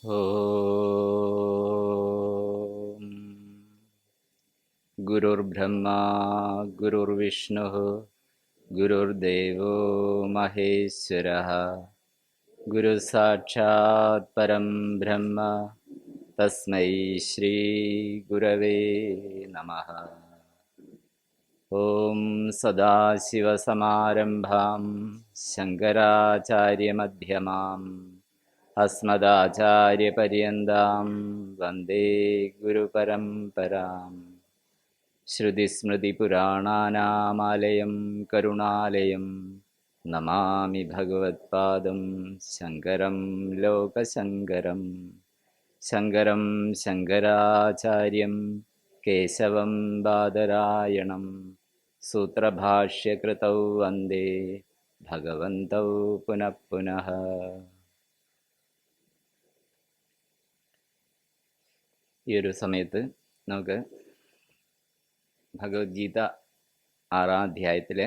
ॐ गुरुर्ब्रह्मा गुरुर्विष्णुः गुरुर्देवो महेश्वरः गुरुसाक्षात् परं ब्रह्म तस्मै श्रीगुरवे नमः। ॐ सदाशिवसमारम्भां शङ्कराचार्यमध्यमाम् अस्मदाचार्यपर्यन्तां वन्दे गुरुपरम्पराम्। श्रुतिस्मृतिपुराणानामालयं करुणालयं नमामि भगवत्पादं शङ्करं लोकशङ्करं। शङ्करं शङ्कराचार्यं केशवं बादरायणं सूत्रभाष्यकृतौ वन्दे भगवन्तौ पुनः पुनः। ഈ ഒരു സമയത്ത് നമുക്ക് ഭഗവത്ഗീത 6-ാം അധ്യായത്തിലെ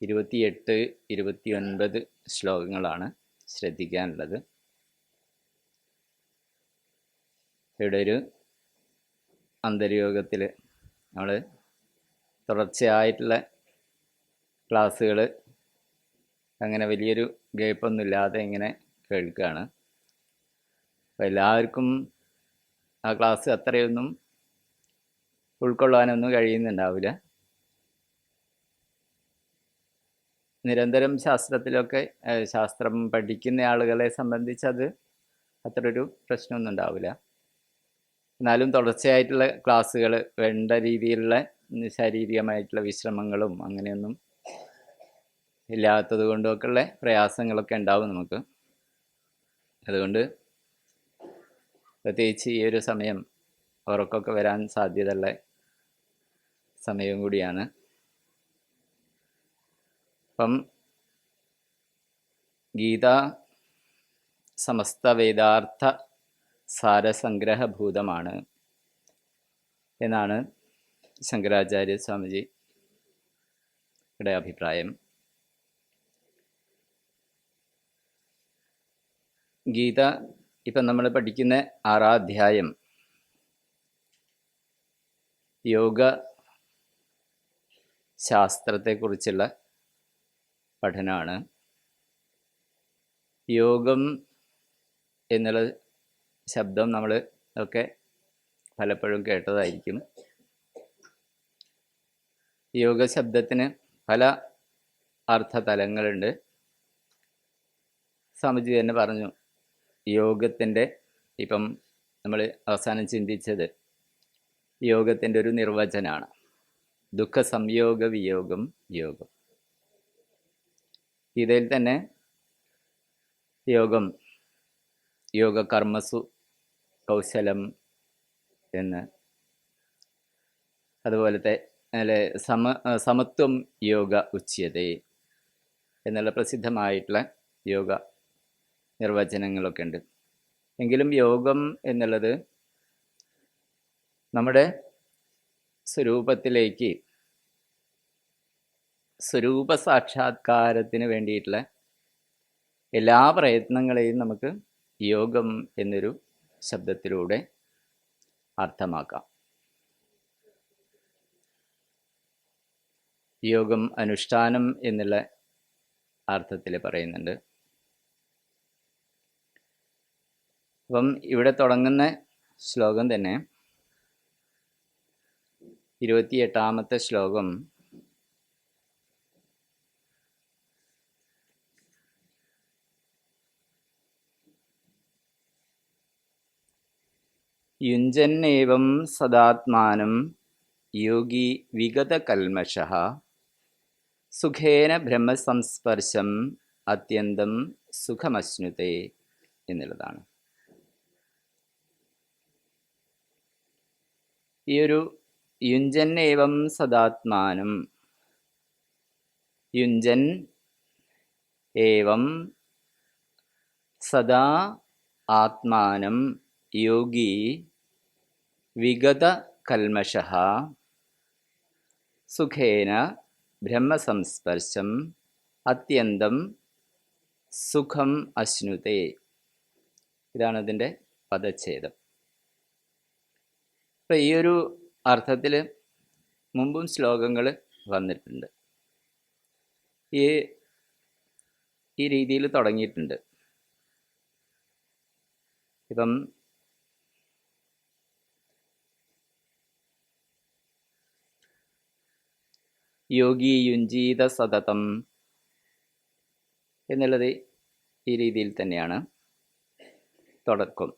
28, 29 ശ്ലോകങ്ങളാണ് ശ്രദ്ധിക്കാനുള്ളത്. ഇവിടെ ഒരു അന്തർയോഗത്തിൽ നമ്മൾ തുടർച്ചയായിട്ടുള്ള ക്ലാസ്സുകൾ അങ്ങനെ വലിയൊരു ഗ്യാപ്പൊന്നുമില്ലാതെ ഇങ്ങനെ കേൾക്കുകയാണ്. അപ്പോൾ എല്ലാവർക്കും ആ ക്ലാസ് അത്രയൊന്നും ഉൾക്കൊള്ളാനൊന്നും കഴിയുന്നുണ്ടാവില്ല. നിരന്തരം ശാസ്ത്രത്തിലൊക്കെ ശാസ്ത്രം പഠിക്കുന്ന ആളുകളെ സംബന്ധിച്ച് അത് അത്ര ഒരു പ്രശ്നമൊന്നും ഉണ്ടാവില്ല. എന്നാലും തുടർച്ചയായിട്ടുള്ള ക്ലാസ്സുകൾ വേണ്ട രീതിയിലുള്ള ശാരീരികമായിട്ടുള്ള വിശ്രമങ്ങളും അങ്ങനെയൊന്നും ഇല്ലാത്തത് കൊണ്ടൊക്കെയുള്ള പ്രയാസങ്ങളൊക്കെ ഉണ്ടാവും നമുക്ക്. അതുകൊണ്ട് പ്രത്യേകിച്ച് ഈ ഒരു സമയം ഉറക്കമൊക്കെ വരാൻ സാധ്യതയുള്ള സമയവും കൂടിയാണ്. അപ്പം ഗീത സമസ്ത വേദാർത്ഥ സാരസംഗ്രഹഭൂതമാണ് എന്നാണ് ശങ്കരാചാര്യ സ്വാമിജിയുടെ അഭിപ്രായം. ഗീത ഇപ്പം നമ്മൾ പഠിക്കുന്ന 6-ാം അധ്യായം യോഗ ശാസ്ത്രത്തെക്കുറിച്ചുള്ള പഠനമാണ്. യോഗം എന്നുള്ള ശബ്ദം നമ്മൾ ഒക്കെ പലപ്പോഴും കേട്ടതായിരിക്കും. യോഗ ശബ്ദത്തിന് പല അർത്ഥതലങ്ങളുണ്ട്. സ്വാമിജി തന്നെ പറഞ്ഞു, യോഗത്തിൻ്റെ ഇപ്പം നമ്മൾ അവസാനം ചിന്തിച്ചത് യോഗത്തിൻ്റെ ഒരു നിർവചനമാണ്. ദുഃഖ സംയോഗ വിയോഗം യോഗം. ഇതിൽ തന്നെ യോഗം യോഗകർമ്മസു കൗശലം എന്ന്, അതുപോലത്തെ സമത്വം യോഗ ഉച്യതേ എന്നുള്ള പ്രസിദ്ധമായിട്ടുള്ള യോഗ നിർവചനങ്ങളൊക്കെ ഉണ്ട്. എങ്കിലും യോഗം എന്നുള്ളത് നമ്മുടെ സ്വരൂപത്തിലേക്ക് സ്വരൂപ സാക്ഷാത്കാരത്തിന് വേണ്ടിയിട്ടുള്ള എല്ലാ പ്രയത്നങ്ങളെയും നമുക്ക് യോഗം എന്നൊരു ശബ്ദത്തിലൂടെ അർത്ഥമാക്കാം. യോഗം അനുഷ്ഠാനം എന്നുള്ള അർത്ഥത്തിൽ പറയുന്നുണ്ട്. അപ്പം ഇവിടെ തുടങ്ങുന്ന ശ്ലോകം തന്നെ 28-ാമത്തെ ശ്ലോകം യുഞ്ജന്നേവം സദാത്മാനം യോഗി വിഗതകൽമഷഃ സുഖേന ബ്രഹ്മസംസ്പർശം അത്യന്തം സുഖമശ്നുതേ എന്നുള്ളതാണ്. ഈ ഒരു യുഞ്ജന്നേവം സദാത്മാനം, യുഞ്ജൻ ഏവം സദാ ആത്മാനം യോഗി വിഗത കൽമഷഃ സുഖേന ബ്രഹ്മസംസ്പർശം അത്യന്തം സുഖം അശ്നുതേ. ഇതാണ് ഇതിൻ്റെ പദച്ഛേദം. അപ്പം ഈ ഒരു അർത്ഥത്തിൽ മുമ്പും ശ്ലോകങ്ങൾ വന്നിട്ടുണ്ട്, ഈ രീതിയിൽ തുടങ്ങിയിട്ടുണ്ട്. ഇപ്പം യോഗി യുഞ്ജീത സതതം എന്നുള്ളത് ഈ രീതിയിൽ തന്നെയാണ് തുടക്കം.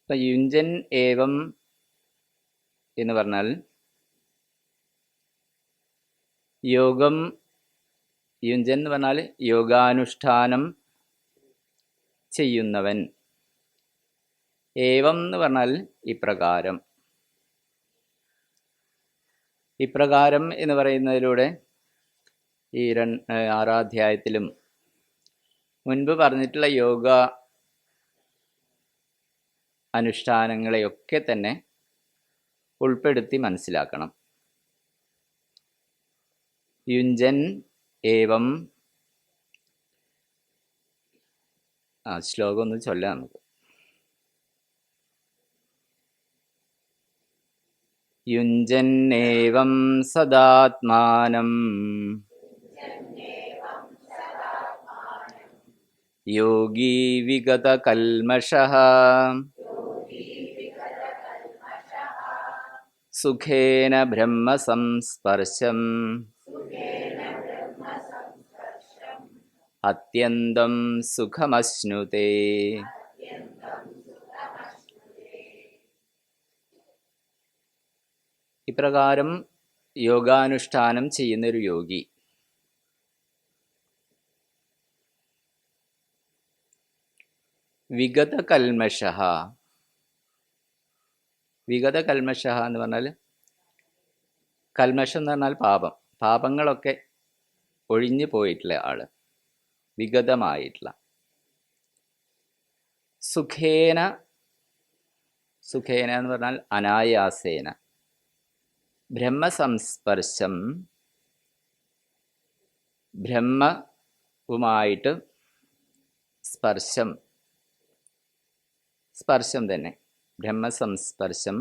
അപ്പം യുഞ്ജൻ ഏവം എന്ന് പറഞ്ഞാൽ യോഗം, യുഞ്ജൻ എന്ന് പറഞ്ഞാൽ യോഗാനുഷ്ഠാനം ചെയ്യുന്നവൻ. ഏവം എന്ന് പറഞ്ഞാൽ ഇപ്രകാരം. ഇപ്രകാരം എന്ന് പറയുന്നതിലൂടെ ഈ 6-ാം അധ്യായത്തിലും മുൻപ് പറഞ്ഞിട്ടുള്ള യോഗ അനുഷ്ഠാനങ്ങളെയൊക്കെ തന്നെ ഉൾപ്പെടുത്തി മനസ്സിലാക്കണം. യുഞ്ജൻ ഏവം, ശ്ലോകം ഒന്ന് ചൊല്ലാം നമുക്ക്. യുഞ്ജന്നേവം സദാത്മാനം യോഗി വിഗതകൽമഷഃ സുഖേന ബ്രഹ്മസംസ്പർശം അത്യന്തം സുഖമശ്നുതേ. ഇപ്രകാരം യോഗാനുഷ്ഠാനം ചെയ്യുന്നൊരു യോഗി വിഗതകൽമഷഃ. വിഗതകൽമഷഃ എന്ന് പറഞ്ഞാൽ, കൽമഷം എന്ന് പറഞ്ഞാൽ പാപം, പാപങ്ങളൊക്കെ ഒഴിഞ്ഞു പോയിട്ടുള്ള ആള്, വിഗതമായിട്ടുള്ള. സുഖേന, സുഖേന എന്ന് പറഞ്ഞാൽ അനായാസേന. ബ്രഹ്മസംസ്പർശം, ബ്രഹ്മവുമായിട്ട് സ്പർശം, സ്പർശം തന്നെ, ബ്രഹ്മസംസ്പർശം.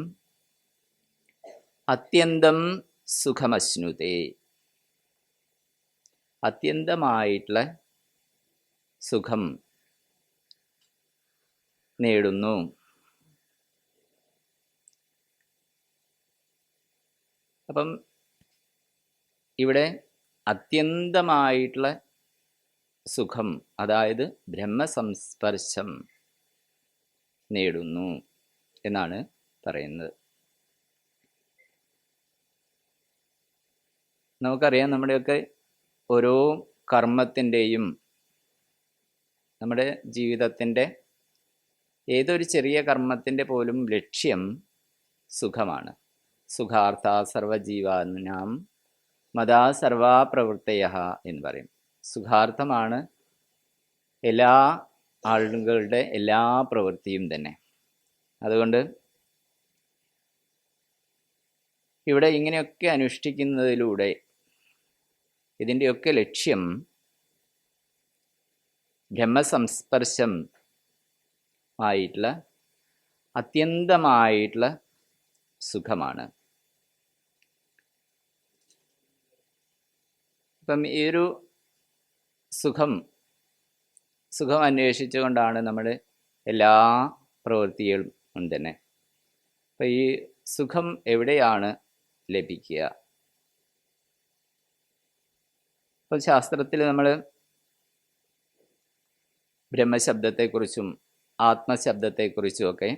അത്യന്തം സുഖമശ്നുതേ, അത്യന്തമായിട്ടുള്ള സുഖം നേടുന്നു. അപ്പം ഇവിടെ അത്യന്തമായിട്ടുള്ള സുഖം, അതായത് ബ്രഹ്മസംസ്പർശം നേടുന്നു എന്നാണ് പറയുന്നത്. നമുക്കറിയാം, നമ്മുടെയൊക്കെ ഓരോ കർമ്മത്തിൻ്റെയും, നമ്മുടെ ജീവിതത്തിൻ്റെ ഏതൊരു ചെറിയ കർമ്മത്തിൻ്റെ പോലും ലക്ഷ്യം സുഖമാണ്. സുഖാർത്ഥ സർവജീവാനാം മതാ സർവാ പ്രവൃത്തയഃ എന്ന് പറയും. സുഖാർത്ഥമാണ് എല്ലാ ആളുകളുടെ എല്ലാ പ്രവൃത്തിയും തന്നെ. അതുകൊണ്ട് ഇവിടെ ഇങ്ങനെയൊക്കെ അനുഷ്ഠിക്കുന്നതിലൂടെ ഇതിൻ്റെയൊക്കെ ലക്ഷ്യം ബ്രഹ്മസംസ്പർശം ആയിട്ടുള്ള അത്യന്തമായിട്ടുള്ള സുഖമാണ്. അപ്പം ഈ ഒരു സുഖം അന്വേഷിച്ചുകൊണ്ടാണ് നമ്മൾ എല്ലാ പ്രവൃത്തികളും തന്നെ. അപ്പം ഈ സുഖം എവിടെയാണ് ലഭിക്കുക? അപ്പം ശാസ്ത്രത്തിൽ നമ്മൾ ബ്രഹ്മശബ്ദത്തെക്കുറിച്ചും ആത്മശബ്ദത്തെക്കുറിച്ചും ഒക്കെ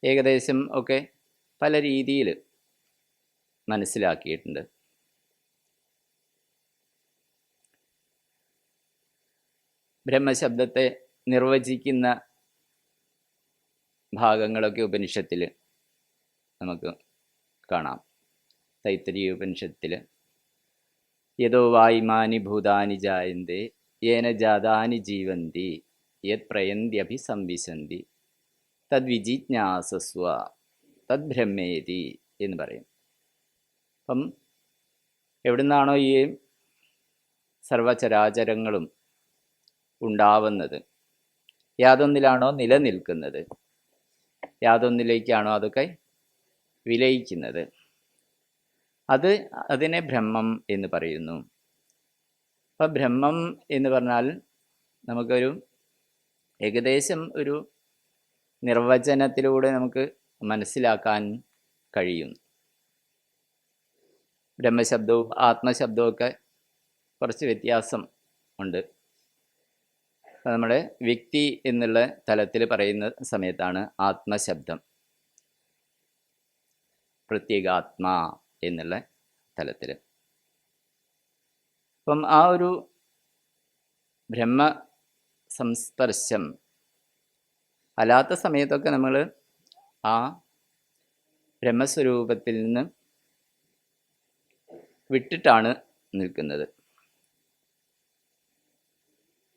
ഏകദേശം ഒക്കെ പല രീതിയിൽ മനസ്സിലാക്കിയിട്ടുണ്ട്. ബ്രഹ്മശബ്ദത്തെ നിർവചിക്കുന്ന ഭാഗങ്ങളൊക്കെ ഉപനിഷത്തിൽ നമുക്ക് കാണാം. തൈത്തരീയ ഉപനിഷത്തിൽ യതോ വായിമാനി ഭൂതാനി ജായന്തേ യേന ജാതാനി ജീവന്തി യത് പ്രയന്ത്യഭിസംവിശന്തി തദ്വിജിജ്ഞാസസ്വ തദ്ബ്രഹ്മേതി എന്ന് പറയും. അപ്പം എവിടെ നിന്നാണോ ഈ സർവചരാചരങ്ങളും ഉണ്ടാവുന്നത്, യാതൊന്നിലാണോ നിലനിൽക്കുന്നത്, യാതൊന്നിലേക്കാണോ അതൊക്കെ വിലയിക്കുന്നത്, അതിനെ ബ്രഹ്മം എന്ന് പറയുന്നു. അപ്പം ബ്രഹ്മം എന്ന് പറഞ്ഞാൽ നമുക്കൊരു ഏകദേശം ഒരു നിർവചനത്തിലൂടെ നമുക്ക് മനസ്സിലാക്കാൻ കഴിയും. ബ്രഹ്മശബ്ദവും ആത്മശബ്ദവും ഒക്കെ കുറച്ച് വ്യത്യാസം ഉണ്ട്. നമ്മുടെ വ്യക്തി എന്നുള്ള തലത്തിൽ പറയുന്ന സമയത്താണ് ആത്മശബ്ദം, പ്രത്യേകാത്മാ എന്നുള്ള തലത്തിൽ. അപ്പം ആ ഒരു ബ്രഹ്മ സംസ്പർശം അല്ലാത്ത സമയത്തൊക്കെ നമ്മൾ ആ ബ്രഹ്മസ്വരൂപത്തിൽ നിന്ന് വിട്ടിട്ടാണ് നിൽക്കുന്നത്.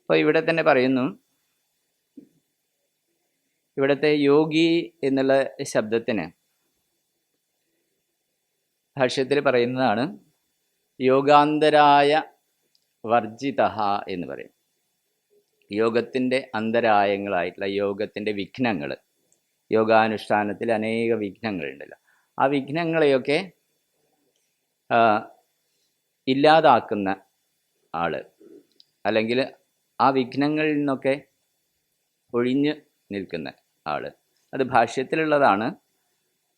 അപ്പോൾ ഇവിടെ തന്നെ പറയുന്നു, ഇവിടുത്തെ യോഗി എന്നുള്ള ശബ്ദത്തിന് ഭാഷ്യത്തിൽ പറയുന്നതാണ് യോഗാന്തരായ വർജിത എന്ന് പറയും. യോഗത്തിൻ്റെ അന്തരായങ്ങളായിട്ടുള്ള യോഗത്തിൻ്റെ വിഘ്നങ്ങൾ, യോഗാനുഷ്ഠാനത്തിൽ അനേക വിഘ്നങ്ങളുണ്ടല്ലോ, ആ വിഘ്നങ്ങളെയൊക്കെ ഇല്ലാതാക്കുന്ന ആള്, അല്ലെങ്കിൽ ആ വിഘ്നങ്ങളിൽ നിന്നൊക്കെ ഒഴിഞ്ഞു നിൽക്കുന്ന ആള്. അത് ഭാഷ്യത്തിലുള്ളതാണ്.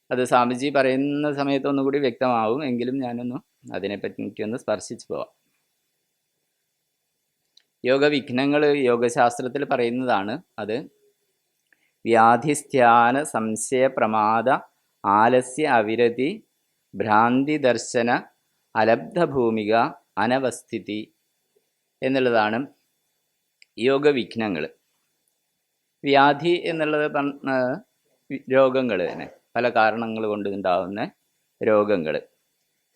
അത് സ്വാമിജി പറയുന്ന സമയത്ത് ഒന്നുകൂടി വ്യക്തമാവും. എങ്കിലും ഞാനൊന്ന് അതിനെപ്പറ്റി സ്പർശിച്ചു പോവാം. യോഗവിഘ്നങ്ങൾ യോഗശാസ്ത്രത്തിൽ പറയുന്നതാണ്. അത് വ്യാധിസ്ഥ്യാന സംശയ പ്രമാദ ആലസ്യ അവിരതി ഭ്രാന്തി ദർശന അലബ്ധഭൂമിക അനവസ്ഥിതി എന്നുള്ളതാണ് യോഗവിഘ്നങ്ങൾ. വ്യാധി എന്നുള്ളത് രോഗങ്ങൾ തന്നെ, പല കാരണങ്ങൾ കൊണ്ട് ഉണ്ടാകുന്ന രോഗങ്ങൾ.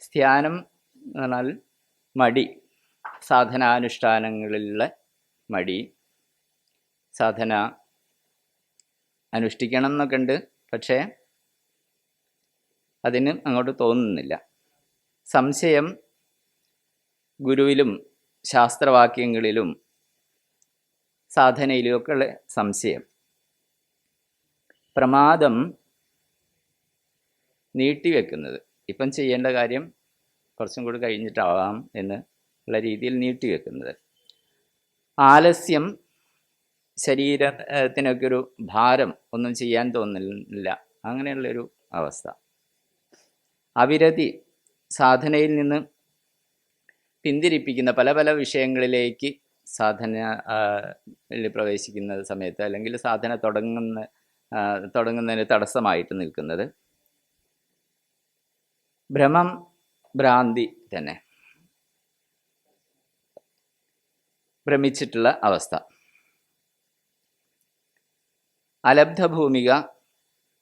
സ്ഥ്യാനം എന്ന് പറഞ്ഞാൽ മടി, സാധനാനുഷ്ഠാനങ്ങളിലുള്ള മടി. സാധന അനുഷ്ഠിക്കണം എന്നൊക്കെ ഉണ്ട്, പക്ഷേ അതിന് അങ്ങോട്ട് തോന്നുന്നില്ല. സംശയം, ഗുരുവിലും ശാസ്ത്രവാക്യങ്ങളിലും സാധനയിലുമൊക്കെ ഉള്ള സംശയം. പ്രമാദം, നീട്ടിവെക്കുന്നത്, ഇപ്പം ചെയ്യേണ്ട കാര്യം കുറച്ചും കൂടി കഴിഞ്ഞിട്ടാവാം എന്ന് ഉള്ള രീതിയിൽ നീട്ടിവെക്കുന്നത്. ആലസ്യം, ശരീരത്തിനൊക്കെ ഒരു ഭാരം, ഒന്നും ചെയ്യാൻ തോന്നുന്നില്ല, അങ്ങനെയുള്ളൊരു അവസ്ഥ. അവിരതി, സാധനയിൽ നിന്ന് പിന്തിരിപ്പിക്കുന്ന പല പല വിഷയങ്ങളിലേക്ക് സാധനയിൽ പ്രവേശിക്കുന്ന സമയത്ത്, അല്ലെങ്കിൽ സാധന തുടങ്ങുന്നതിന് തടസ്സമായിട്ട് നിൽക്കുന്നത്. ഭ്രമം, ഭ്രാന്തി തന്നെ, ഭ്രമിച്ചിട്ടുള്ള അവസ്ഥ. അലബ്ധഭൂമിക,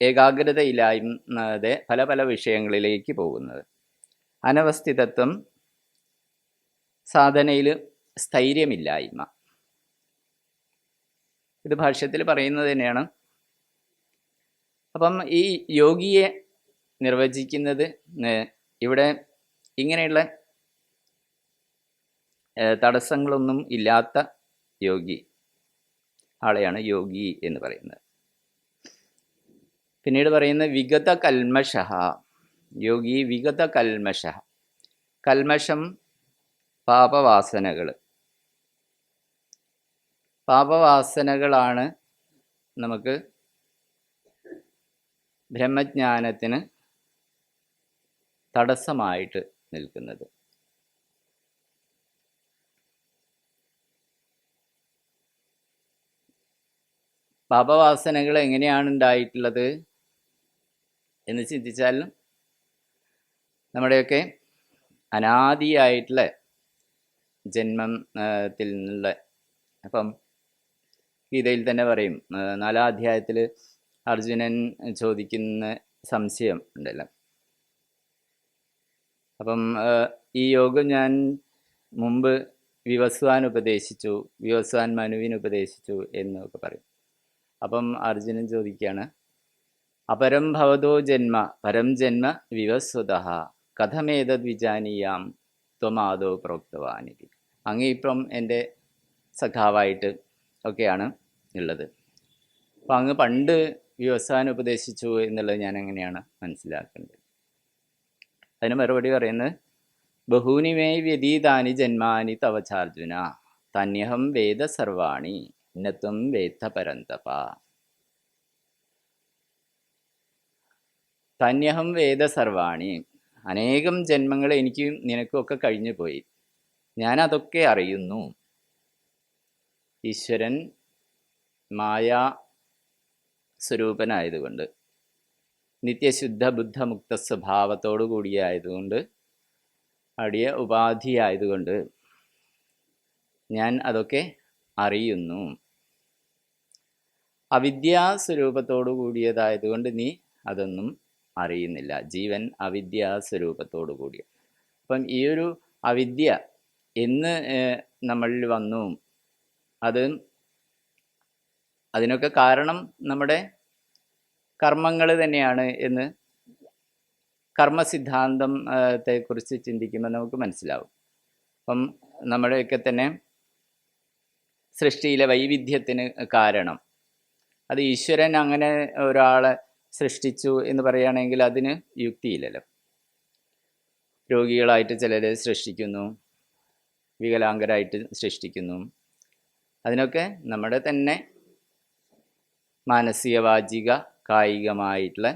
ഏകാഗ്രതയില്ലാതെ പല പല വിഷയങ്ങളിലേക്ക് പോകുന്നത്. അനവസ്ഥിതത്വം, സാധനയിൽ സ്ഥൈര്യമില്ലായ്മ. ഇത് ഭാഷ്യത്തിൽ പറയുന്നത് തന്നെയാണ്. അപ്പം ഈ യോഗിയെ നിർവചിക്കുന്നത് ഇവിടെ ഇങ്ങനെയുള്ള തടസ്സങ്ങളൊന്നും ഇല്ലാത്ത യോഗി ആളെയാണ് യോഗി എന്ന് പറയുന്നത്. പിന്നീട് പറയുന്ന വിഗത കൽമഷ, യോഗി വിഗത കൽമഷ. കൽമഷം പാപവാസനകൾ. പാപവാസനകളാണ് നമുക്ക് ബ്രഹ്മജ്ഞാനത്തിന് തടസ്സമായിട്ട് നിൽക്കുന്നത്. പാപവാസനകൾ എങ്ങനെയാണ് ഉണ്ടായിട്ടുള്ളത് എന്ന് ചിന്തിച്ചാൽ, നമ്മുടെയൊക്കെ അനാദിയായിട്ടുള്ള ജന്മത്തിൽ നിന്നുള്ള, അപ്പം ഗീതയിൽ തന്നെ പറയും, 4-ാം അധ്യായത്തിൽ അർജുനൻ ചോദിക്കുന്ന സംശയം ഉണ്ടല്ലോ. അപ്പം ഈ യോഗം ഞാൻ മുമ്പ് വിവസ്വാൻ ഉപദേശിച്ചു, വിവസ്വാൻ മനുവിന് ഉപദേശിച്ചു എന്നൊക്കെ പറയും. അപ്പം അർജുനൻ ചോദിക്കുകയാണ്, അപരം ഭവതോ ജന്മ പരം ജന്മ വിവസ്വതഃ കഥമേതദ് വിജാനീയാം ത്വമാദോ പ്രോക്തവാനിതി. അങ്ങ് ഇപ്പം എൻ്റെ സഖാവായിട്ട് ഒക്കെയാണ് ഉള്ളത്. അപ്പം അങ്ങ് പണ്ട് വ്യവസായം ഉപദേശിച്ചു എന്നുള്ളത് ഞാൻ എങ്ങനെയാണ് മനസ്സിലാക്കേണ്ടത്? അതിന് മറുപടി പറയുന്നത്, ബഹൂനി മേ വ്യതീതാനി ജന്മാനി തവചാർജുന തന്യഹം വേദ സർവാണി നത്വം വേദ പരന്തപ. തന്യഹം വേദ സർവാണി, അനേകം ജന്മങ്ങൾ എനിക്കും നിനക്കും ഒക്കെ കഴിഞ്ഞു പോയി, ഞാൻ അതൊക്കെ അറിയുന്നു. ഈശ്വരൻ മായാ സ്വരൂപനായതുകൊണ്ട്, നിത്യശുദ്ധ ബുദ്ധമുക്ത സ്വഭാവത്തോടു കൂടിയായതുകൊണ്ട്, അടിയ ഉപാധിയായതുകൊണ്ട് ഞാൻ അതൊക്കെ അറിയുന്നു. അവിദ്യാസ്വരൂപത്തോടു കൂടിയതായതുകൊണ്ട് നീ അതൊന്നും അറിയുന്നില്ല. ജീവൻ അവിദ്യാസ്വരൂപത്തോടു കൂടിയ. അപ്പം ഈ ഒരു അവിദ്യ എന്ന് നമ്മളിൽ വന്നു, അതിനൊക്കെ കാരണം നമ്മുടെ കർമ്മങ്ങൾ തന്നെയാണ് എന്ന് കർമ്മസിദ്ധാന്തത്തെക്കുറിച്ച് ചിന്തിക്കുമ്പോൾ നമുക്ക് മനസ്സിലാവും. അപ്പം നമ്മുടെയൊക്കെ തന്നെ സൃഷ്ടിയിലെ വൈവിധ്യത്തിന് കാരണം അത് ഈശ്വരൻ അങ്ങനെ ഒരാളെ സൃഷ്ടിച്ചു എന്ന് പറയുകയാണെങ്കിൽ അതിന് യുക്തിയില്ലല്ലോ. രോഗികളായിട്ട് ചിലരെ സൃഷ്ടിക്കുന്നു, വികലാംഗരായിട്ട് സൃഷ്ടിക്കുന്നു. അതിനൊക്കെ നമ്മുടെ തന്നെ മാനസിക, വാചിക, കായികമായിട്ടുള്ള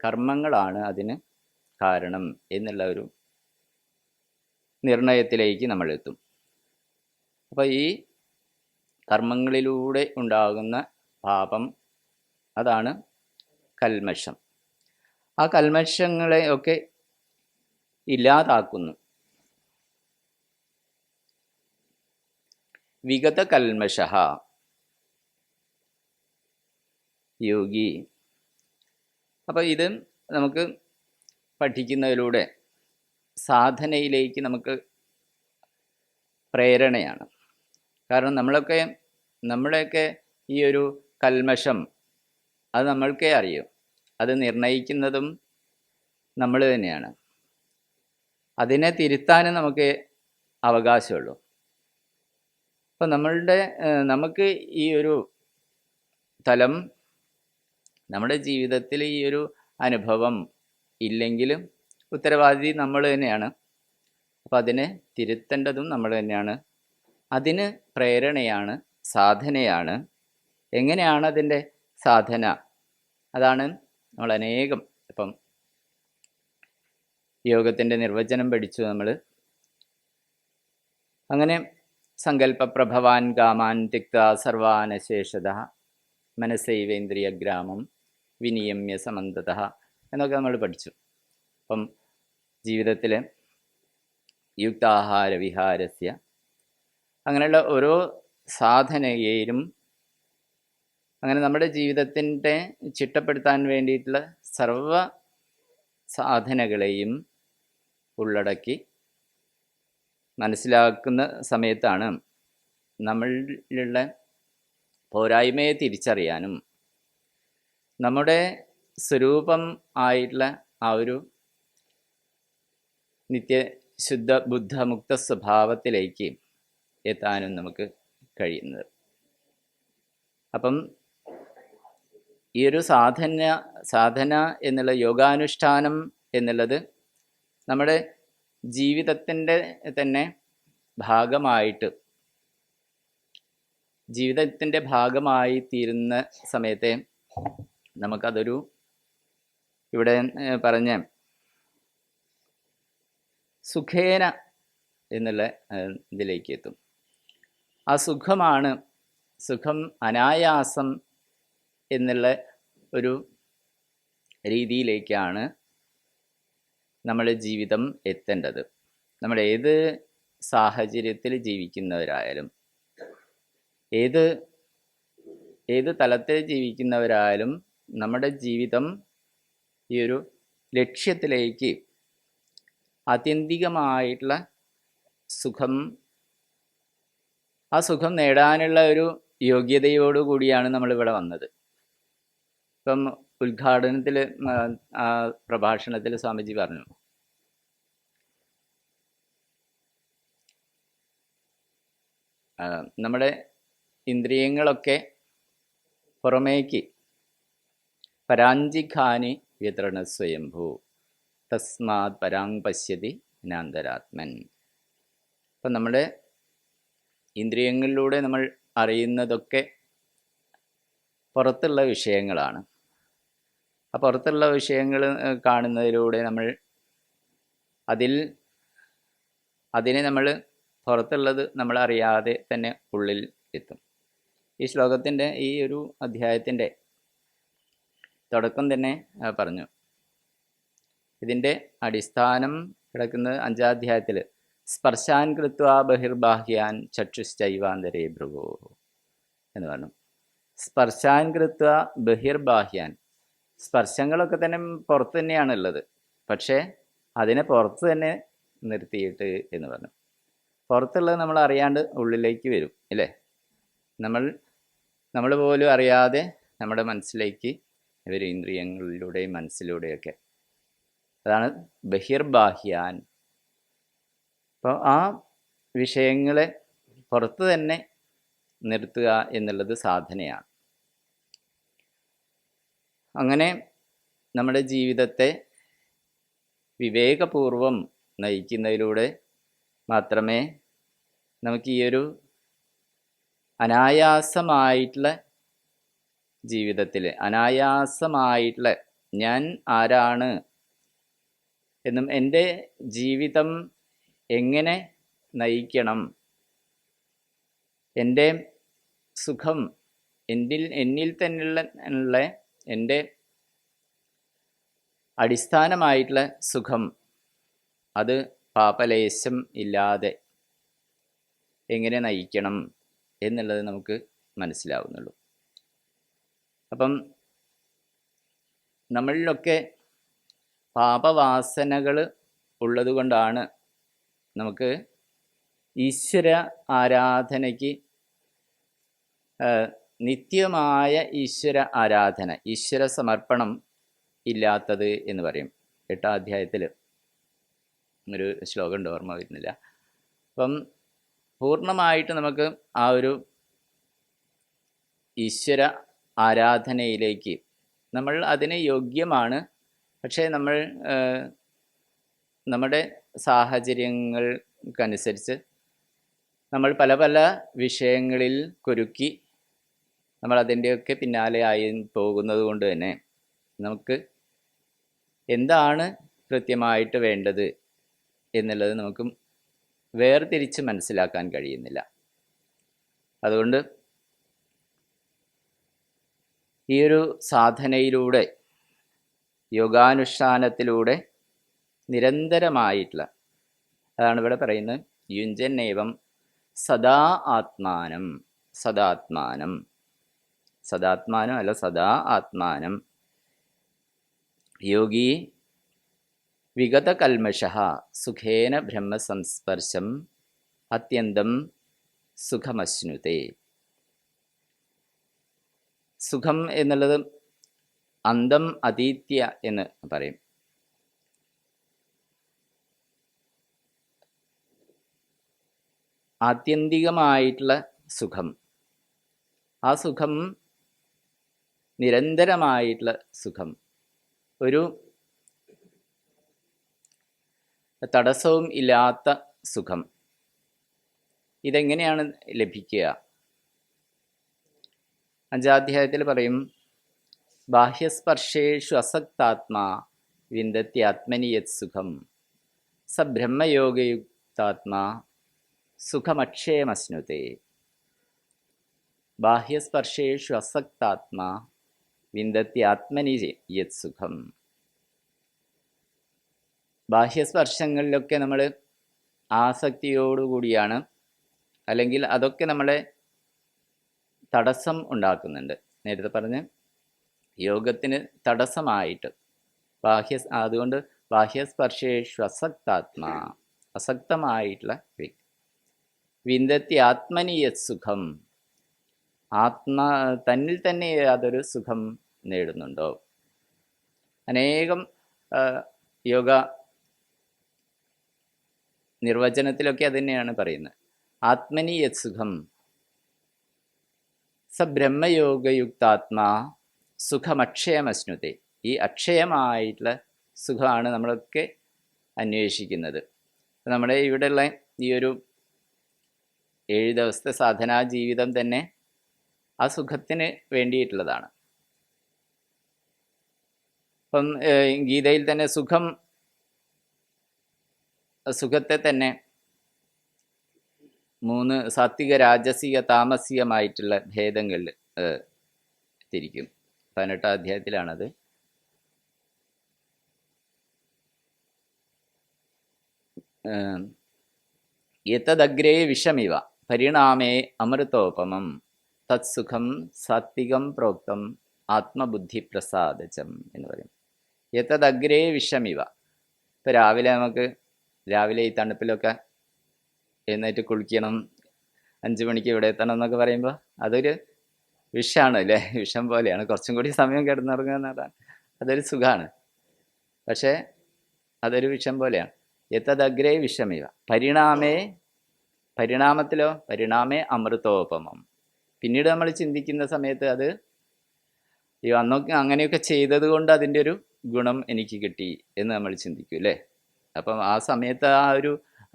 കർമ്മങ്ങളാണ് അതിന് കാരണം എന്നുള്ള ഒരു നിർണയത്തിലേക്ക് നമ്മൾ എത്തും. അപ്പോൾ ഈ കർമ്മങ്ങളിലൂടെ ഉണ്ടാകുന്ന പാപം, അതാണ് കൽമഷം. ആ കൽമഷങ്ങളെ ഒക്കെ ഇല്ലാതാക്കുന്നു. വിഗത കൽമഷ യോഗി. അപ്പോൾ ഇത് നമുക്ക് പഠിക്കുന്നതിലൂടെ സാധനയിലേക്ക് നമുക്ക് പ്രേരണയാണ്. കാരണം നമ്മളെയൊക്കെ ഈ ഒരു കൽമഷം അത് നമ്മൾക്കേ അറിയൂ. അത് നിർണയിക്കുന്നതും നമ്മൾ തന്നെയാണ്. അതിനെ തിരുത്താനും നമുക്ക് അവകാശമുള്ളൂ. അപ്പം നമുക്ക് ഈ ഒരു തലം, നമ്മുടെ ജീവിതത്തിൽ ഈ ഒരു അനുഭവം ഇല്ലെങ്കിലും ഉത്തരവാദി നമ്മൾ തന്നെയാണ്. അപ്പം അതിനെ തിരുത്തേണ്ടതും നമ്മൾ തന്നെയാണ്. അതിന് പ്രേരണയാണ്, സാധനയാണ്. എങ്ങനെയാണ് അതിൻ്റെ സാധന? അതാണ് നമ്മൾ അനേകം ഇപ്പം യോഗത്തിൻ്റെ നിർവചനം പഠിച്ചു നമ്മൾ. അങ്ങനെ സങ്കല്പപ്രഭവാൻ കാമാൻ തിക്ത സർവാനശേഷത മനസ്സൈവേന്ദ്രിയഗ്രാമം വിനിയമ്യ സമന്തത എന്നൊക്കെ നമ്മൾ പഠിച്ചു. അപ്പം ജീവിതത്തിൽ യുക്താഹാര വിഹാരസ്യ അങ്ങനെയുള്ള ഓരോ സാധനയെയും, അങ്ങനെ നമ്മുടെ ജീവിതത്തിൻ്റെ ചിട്ടപ്പെടുത്താൻ വേണ്ടിയിട്ടുള്ള സർവ സാധനകളെയും ഉള്ളടക്കി മനസ്സിലാക്കുന്ന സമയത്താണ് നമ്മളിലുള്ള പോരായ്മയെ തിരിച്ചറിയാനും നമ്മുടെ സ്വരൂപം ആയിട്ടുള്ള ആ ഒരു നിത്യശുദ്ധ ബുദ്ധമുക്ത സ്വഭാവത്തിലേക്ക് എത്താനും നമുക്ക് കഴിയുന്നത്. അപ്പം ഈ ഒരു സാധന എന്നുള്ള യോഗാനുഷ്ഠാനം എന്നുള്ളത് നമ്മുടെ ജീവിതത്തിൻ്റെ തന്നെ ഭാഗമായി തീരുന്ന സമയത്തെ നമുക്കതൊരു ഇവിടെ പറഞ്ഞ സുഖേന എന്നുള്ള ഇതിലേക്ക് എത്തും. ആ സുഖം അനായാസം എന്നുള്ള ഒരു രീതിയിലേക്കാണ് നമ്മുടെ ജീവിതം എത്തേണ്ടത്. നമ്മൾ ഏത് സാഹചര്യത്തിൽ ജീവിക്കുന്നവരായാലും, ഏത് തലത്തിൽ ജീവിക്കുന്നവരായാലും നമ്മുടെ ജീവിതം ഈ ഒരു ലക്ഷ്യത്തിലേക്ക്, ആത്യന്തികമായിട്ടുള്ള ആ സുഖം നേടാനുള്ള ഒരു യോഗ്യതയോടുകൂടിയാണ് നമ്മളിവിടെ വന്നത്. ഇപ്പം ഉദ്ഘാടനത്തിൽ ആ പ്രഭാഷണത്തിൽ സ്വാമിജി പറഞ്ഞു, നമ്മുടെ ഇന്ദ്രിയങ്ങളൊക്കെ പുറമേക്ക് പരാഞ്ചിഖാനി വ്യതൃണ സ്വയംഭൂ തസ്മാത് പരാങ് പശ്യതി നാന്തരാത്മൻ. അപ്പം നമ്മുടെ ഇന്ദ്രിയങ്ങളിലൂടെ നമ്മൾ അറിയുന്നതൊക്കെ പുറത്തുള്ള വിഷയങ്ങളാണ്. ആ പുറത്തുള്ള വിഷയങ്ങൾ കാണുന്നതിലൂടെ നമ്മൾ അതിനെ നമ്മൾ പുറത്തുള്ളത് നമ്മൾ അറിയാതെ തന്നെ ഉള്ളിൽ എത്തും. ഈ ശ്ലോകത്തിൻ്റെ ഈ ഒരു അധ്യായത്തിൻ്റെ തുടക്കം തന്നെ പറഞ്ഞു. ഇതിൻ്റെ അടിസ്ഥാനം കിടക്കുന്നത് 5-ാം അധ്യായത്തിൽ സ്പർശാൻ കൃത്വാ ബഹിർബാഹ്യാൻ ചക്ഷുശ്ചൈവാന്തരേ ഭ്രുവോ എന്ന് പറഞ്ഞു. സ്പർശാൻ കൃത്വ ബഹിർബാഹ്യാൻ, സ്പർശങ്ങളൊക്കെ തന്നെ പുറത്ത് തന്നെയാണുള്ളത്, പക്ഷേ അതിനെ പുറത്ത് തന്നെ നിർത്തിയിട്ട് എന്ന് പറഞ്ഞു. പുറത്തുള്ളത് നമ്മൾ അറിയാണ്ട് ഉള്ളിലേക്ക് വരും അല്ലേ? നമ്മൾ പോലും അറിയാതെ നമ്മുടെ മനസ്സിലേക്ക് വരും, ഇന്ദ്രിയങ്ങളിലൂടെയും മനസ്സിലൂടെയൊക്കെ. അതാണ് ബഹിർബാഹ്യാൻ. അപ്പോൾ ആ വിഷയങ്ങളെ പുറത്ത് തന്നെ നിർത്തുക എന്നുള്ളത് സാധനയാണ്. അങ്ങനെ നമ്മുടെ ജീവിതത്തെ വിവേകപൂർവം നയിക്കുന്നതിലൂടെ മാത്രമേ നമുക്ക് ഈ ഒരു അനായാസമായിട്ടുള്ള ജീവിതത്തിൽ അനായാസമായിട്ടുള്ള ഞാൻ ആരാണ് എന്നും എൻ്റെ ജീവിതം എങ്ങനെ നയിക്കണം, എൻ്റെ സുഖം എന്നിൽ തന്നെയുള്ള എൻ്റെ അടിസ്ഥാനമായിട്ടുള്ള സുഖം അത് പാപലേശം ഇല്ലാതെ എങ്ങനെ നയിക്കണം എന്നുള്ളത് നമുക്ക് മനസ്സിലാവുന്നുള്ളൂ. അപ്പം നമ്മളിലൊക്കെ പാപവാസനകൾ ഉള്ളതുകൊണ്ടാണ് നമുക്ക് ഈശ്വര ആരാധനയ്ക്ക് നിത്യമായ ഈശ്വര ആരാധന, ഈശ്വര സമർപ്പണം ഇല്ലാത്തത് എന്ന് പറയും. 8-ാം അധ്യായത്തിൽ ഒരു ശ്ലോകമുണ്ട്, ഓർമ്മ വരുന്നില്ല. അപ്പം പൂർണ്ണമായിട്ട് നമുക്ക് ആ ഒരു ഈശ്വര ആരാധനയിലേക്ക് നമ്മൾ അതിന് യോഗ്യമാണ്. പക്ഷേ നമ്മൾ നമ്മുടെ സാഹചര്യങ്ങൾക്കനുസരിച്ച് നമ്മൾ പല പല വിഷയങ്ങളിൽ കുരുക്കി നമ്മൾ അതിൻ്റെയൊക്കെ പിന്നാലെ ആയി പോകുന്നത് കൊണ്ട് തന്നെ നമുക്ക് എന്താണ് കൃത്യമായിട്ട് വേണ്ടത് എന്നുള്ളത് നമുക്ക് വേർതിരിച്ച് മനസ്സിലാക്കാൻ കഴിയുന്നില്ല. അതുകൊണ്ട് ഈ ഒരു സാധനയിലൂടെ, യോഗാനുഷ്ഠാനത്തിലൂടെ നിരന്തരമായിട്ടുള്ള, അതാണ് ഇവിടെ പറയുന്നത്, യുഞ്ജന്നേവം സദാ ആത്മാനം, സദാത്മാനം, സദാത്മാനം അല്ല സദാ ആത്മാനം യോഗി വിഗതകൽമഷഃ സുഖേന ബ്രഹ്മസംസ്പർശം അത്യന്തം സുഖമശ്നുതേ. സുഖം എന്നുള്ളത് അന്തം അതീത്യ എന്ന് പറയും. ആത്യന്തികമായിട്ടുള്ള സുഖം, ആ സുഖം നിരന്തരമായിട്ടുള്ള സുഖം, ഒരു തടസ്സവും ഇല്ലാത്ത സുഖം. ഇതെങ്ങനെയാണ് ലഭിക്കുക? 5-ാം അധ്യായത്തിൽ പറയും, ബാഹ്യസ്പർശേഷു അസക്താത്മാ വിന്ദത്യാത്മനി യത് സുഖം സ ബ്രഹ്മയോഗയുക്താത്മാ സുഖമക്ഷയമശ്നുതേ. ബാഹ്യസ്പർശേഷു അസക്താത്മാ വിന്ദത്യാത്മനി യത് സുഖം. ബാഹ്യസ്പർശങ്ങളിലൊക്കെ നമ്മൾ ആസക്തിയോടുകൂടിയാണ്, അല്ലെങ്കിൽ അതൊക്കെ നമ്മളെ തടസ്സം ഉണ്ടാക്കുന്നുണ്ട്. നേരത്തെ പറഞ്ഞ് യോഗത്തിന് തടസ്സമായിട്ട് അതുകൊണ്ട് ബാഹ്യസ്പർശേഷു അസക്താത്മാ, അസക്തമായിട്ടുള്ള വ്യക്തി. വിന്ദത്തി ആത്മനീയത് സുഖം, തന്നിൽ തന്നെ അതൊരു സുഖം നേടുന്നുണ്ടോ? അനേകം യോഗ നിർവചനത്തിലൊക്കെ അത് തന്നെയാണ് പറയുന്നത്. ആത്മനി യത് സുഖം സ ബ്രഹ്മയോഗയുക്താത്മാ സുഖമക്ഷയമശ്നുതേ. ഈ അക്ഷയമായിട്ടുള്ള സുഖമാണ് നമ്മളൊക്കെ അന്വേഷിക്കുന്നത്. നമ്മുടെ ഇവിടെയുള്ള ഈ ഒരു 7 ദിവസത്തെ സാധനാ ജീവിതം തന്നെ ആ സുഖത്തിന് വേണ്ടിയിട്ടുള്ളതാണ്. അപ്പം ഗീതയിൽ തന്നെ സുഖത്തെ തന്നെ 3 സാത്വിക, രാജസിക, താമസികമായിട്ടുള്ള ഭേദങ്ങളിൽ തിരിക്കും. 18ാം അധ്യായത്തിലാണത്. യതദഗ്രേ വിഷമിവ പരിണാമേ അമൃതോപമം തത്സുഖം സാത്വികം പ്രോക്തം ആത്മബുദ്ധി പ്രസാദജം എന്ന് പറയും. യതദഗ്രേ വിഷമിവ. ഇപ്പം രാവിലെ ഈ തണുപ്പിലൊക്കെ എഴുന്നേറ്റ് കുളിക്കണം, 5 മണിക്ക് ഇവിടെ എത്തണം എന്നൊക്കെ പറയുമ്പോൾ അതൊരു വിഷമാണ് അല്ലേ? വിഷം പോലെയാണ്. കുറച്ചും കൂടി സമയം കിടന്നുറങ്ങുക എന്നതാണ് അതൊരു സുഖമാണ്. പക്ഷേ അതൊരു വിഷം പോലെയാണ്. യതദഗ്രേ വിഷമിവ പരിണാമേ അമൃതോപമം. പിന്നീട് നമ്മൾ ചിന്തിക്കുന്ന സമയത്ത് അത് അന്നൊക്കെ അങ്ങനെയൊക്കെ ചെയ്തത് കൊണ്ട് അതിൻ്റെ ഒരു ഗുണം എനിക്ക് കിട്ടി എന്ന് നമ്മൾ ചിന്തിക്കും അല്ലേ? അപ്പം ആ സമയത്ത്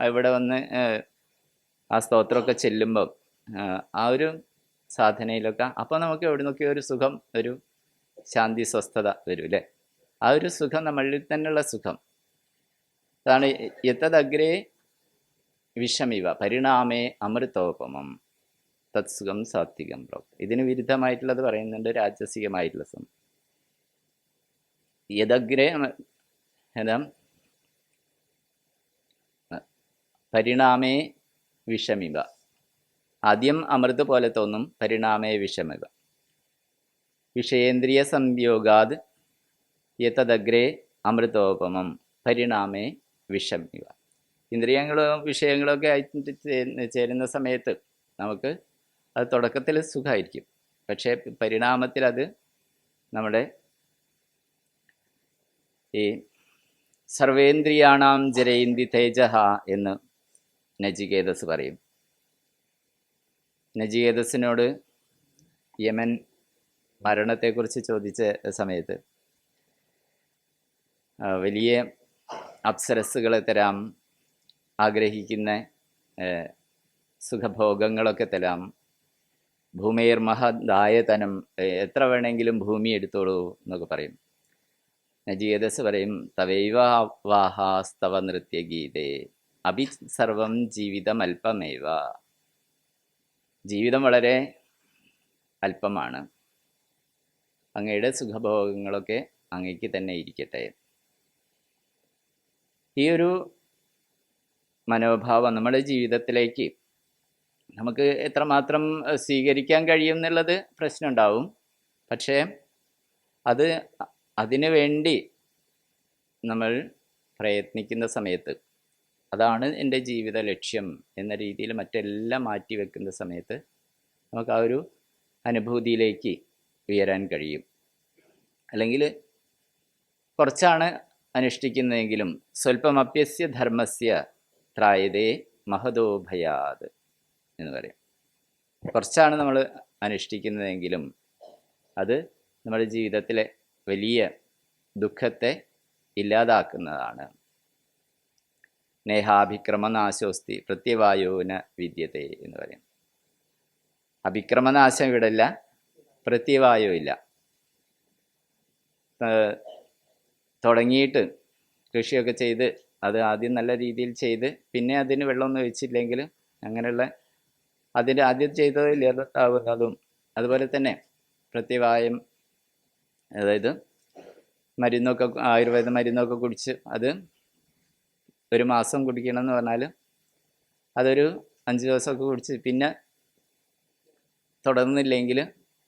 ഇവിടെ വന്ന് ആ സ്തോത്രമൊക്കെ ചെല്ലുമ്പം ആ ഒരു സാധനയിലൊക്കെ അപ്പോൾ നമുക്ക് എവിടെ നിന്നൊക്കെയോ ഒരു സുഖം, ഒരു ശാന്തി, സ്വസ്ഥത വരും അല്ലേ? ആ ഒരു സുഖം നമ്മളിൽ തന്നെയുള്ള സുഖം അതാണ്. യതദഗ്രേ വിഷമിവ പരിണാമേ അമൃതോപമം തത്സുഖം സാത്വികം പ്രോക്തം. ഇതിന് വിരുദ്ധമായിട്ടുള്ളത് പറയുന്നുണ്ട്, രാജസികമായിട്ടുള്ള സുഖം. യദഗ്രേ പരിണാമേ വിഷമിവ. ആദ്യം അമൃത് പോലെ തോന്നും, പരിണാമേ വിഷമിവ. വിഷയേന്ദ്രിയ സംയോഗാത് യതദഗ്രേ അമൃതോപമം പരിണാമേ വിഷമിവ. ഇന്ദ്രിയങ്ങളും വിഷയങ്ങളൊക്കെ ആയിട്ട് ചേരുന്ന സമയത്ത് നമുക്ക് അത് തുടക്കത്തിൽ സുഖമായിരിക്കും. പക്ഷേ പരിണാമത്തിൽ അത് നമ്മുടെ ഈ സർവേന്ദ്രിയാണാം ജരയന്തി തേജഃ എന്ന് നചികേതസ് പറയും. നചികേതസിനോട് യമൻ മരണത്തെക്കുറിച്ച് ചോദിച്ച സമയത്ത് വലിയ അപ്സരസ്സുകളെ തരാം, ആഗ്രഹിക്കുന്ന സുഖഭോഗങ്ങളൊക്കെ തരാം, ഭൂമിയർ മഹദായതനം, എത്ര വേണമെങ്കിലും ഭൂമി എടുത്തോളൂ എന്നൊക്കെ പറയും. നചികേതസ് പറയും, തവൈവ വാഹാസ്തവ നൃത്യഗീതേ അഭി സർവം ജീവിതം അല്പമേവ. ജീവിതം വളരെ അല്പമാണ്, അങ്ങയുടെ സുഖഭോഗങ്ങളൊക്കെ അങ്ങയ്ക്ക് തന്നെ ഇരിക്കട്ടെ. ഈ ഒരു മനോഭാവം നമ്മുടെ ജീവിതത്തിലേക്ക് നമുക്ക് എത്രമാത്രം സ്വീകരിക്കാൻ കഴിയും എന്നുള്ളത് പ്രശ്നമുണ്ടാവും. പക്ഷേ അതിനു വേണ്ടി നമ്മൾ പ്രയത്നിക്കുന്ന സമയത്ത്, അതാണ് എൻ്റെ ജീവിത ലക്ഷ്യം എന്ന രീതിയിൽ മറ്റെല്ലാം മാറ്റി വെക്കുന്ന സമയത്ത് നമുക്ക് ആ ഒരു അനുഭൂതിയിലേക്ക് ഉയരാൻ കഴിയും. അല്ലെങ്കിൽ കുറച്ചാണ് അനുഷ്ഠിക്കുന്നതെങ്കിലും സ്വല്പമപ്യസ്യ ധർമ്മസ്യ ത്രായതേ മഹതോ ഭയാത് എന്ന് പറയും. കുറച്ചാണ് നമ്മൾ അനുഷ്ഠിക്കുന്നതെങ്കിലും അത് നമ്മുടെ ജീവിതത്തിലെ വലിയ ദുഃഖത്തെ ഇല്ലാതാക്കുന്നതാണ്. നേഹാഭിക്രമനാശോസ്തി പ്രത്യവായോന വിദ്യത്തെ എന്ന് പറയും. അഭിക്രമനാശം ഇവിടെ ഇല്ല, പ്രത്യവായോ ഇല്ല. തുടങ്ങിയിട്ട് കൃഷിയൊക്കെ ചെയ്ത് അത് ആദ്യം നല്ല രീതിയിൽ ചെയ്ത് പിന്നെ അതിന് വെള്ളമൊന്നും ഒഴിച്ചില്ലെങ്കിൽ അങ്ങനെയുള്ള അതിൻ്റെ ആദ്യം ചെയ്തത് ഇല്ലാതാവുന്നതും, അതുപോലെ തന്നെ പ്രത്യവായം, അതായത് മരുന്നൊക്കെ ആയുർവേദ മരുന്നൊക്കെ കുടിച്ച് അത് 1 മാസം കുടിക്കണം എന്ന് പറഞ്ഞാൽ അതൊരു 5 ദിവസമൊക്കെ കുടിച്ച് പിന്നെ തുടർന്നില്ലെങ്കിൽ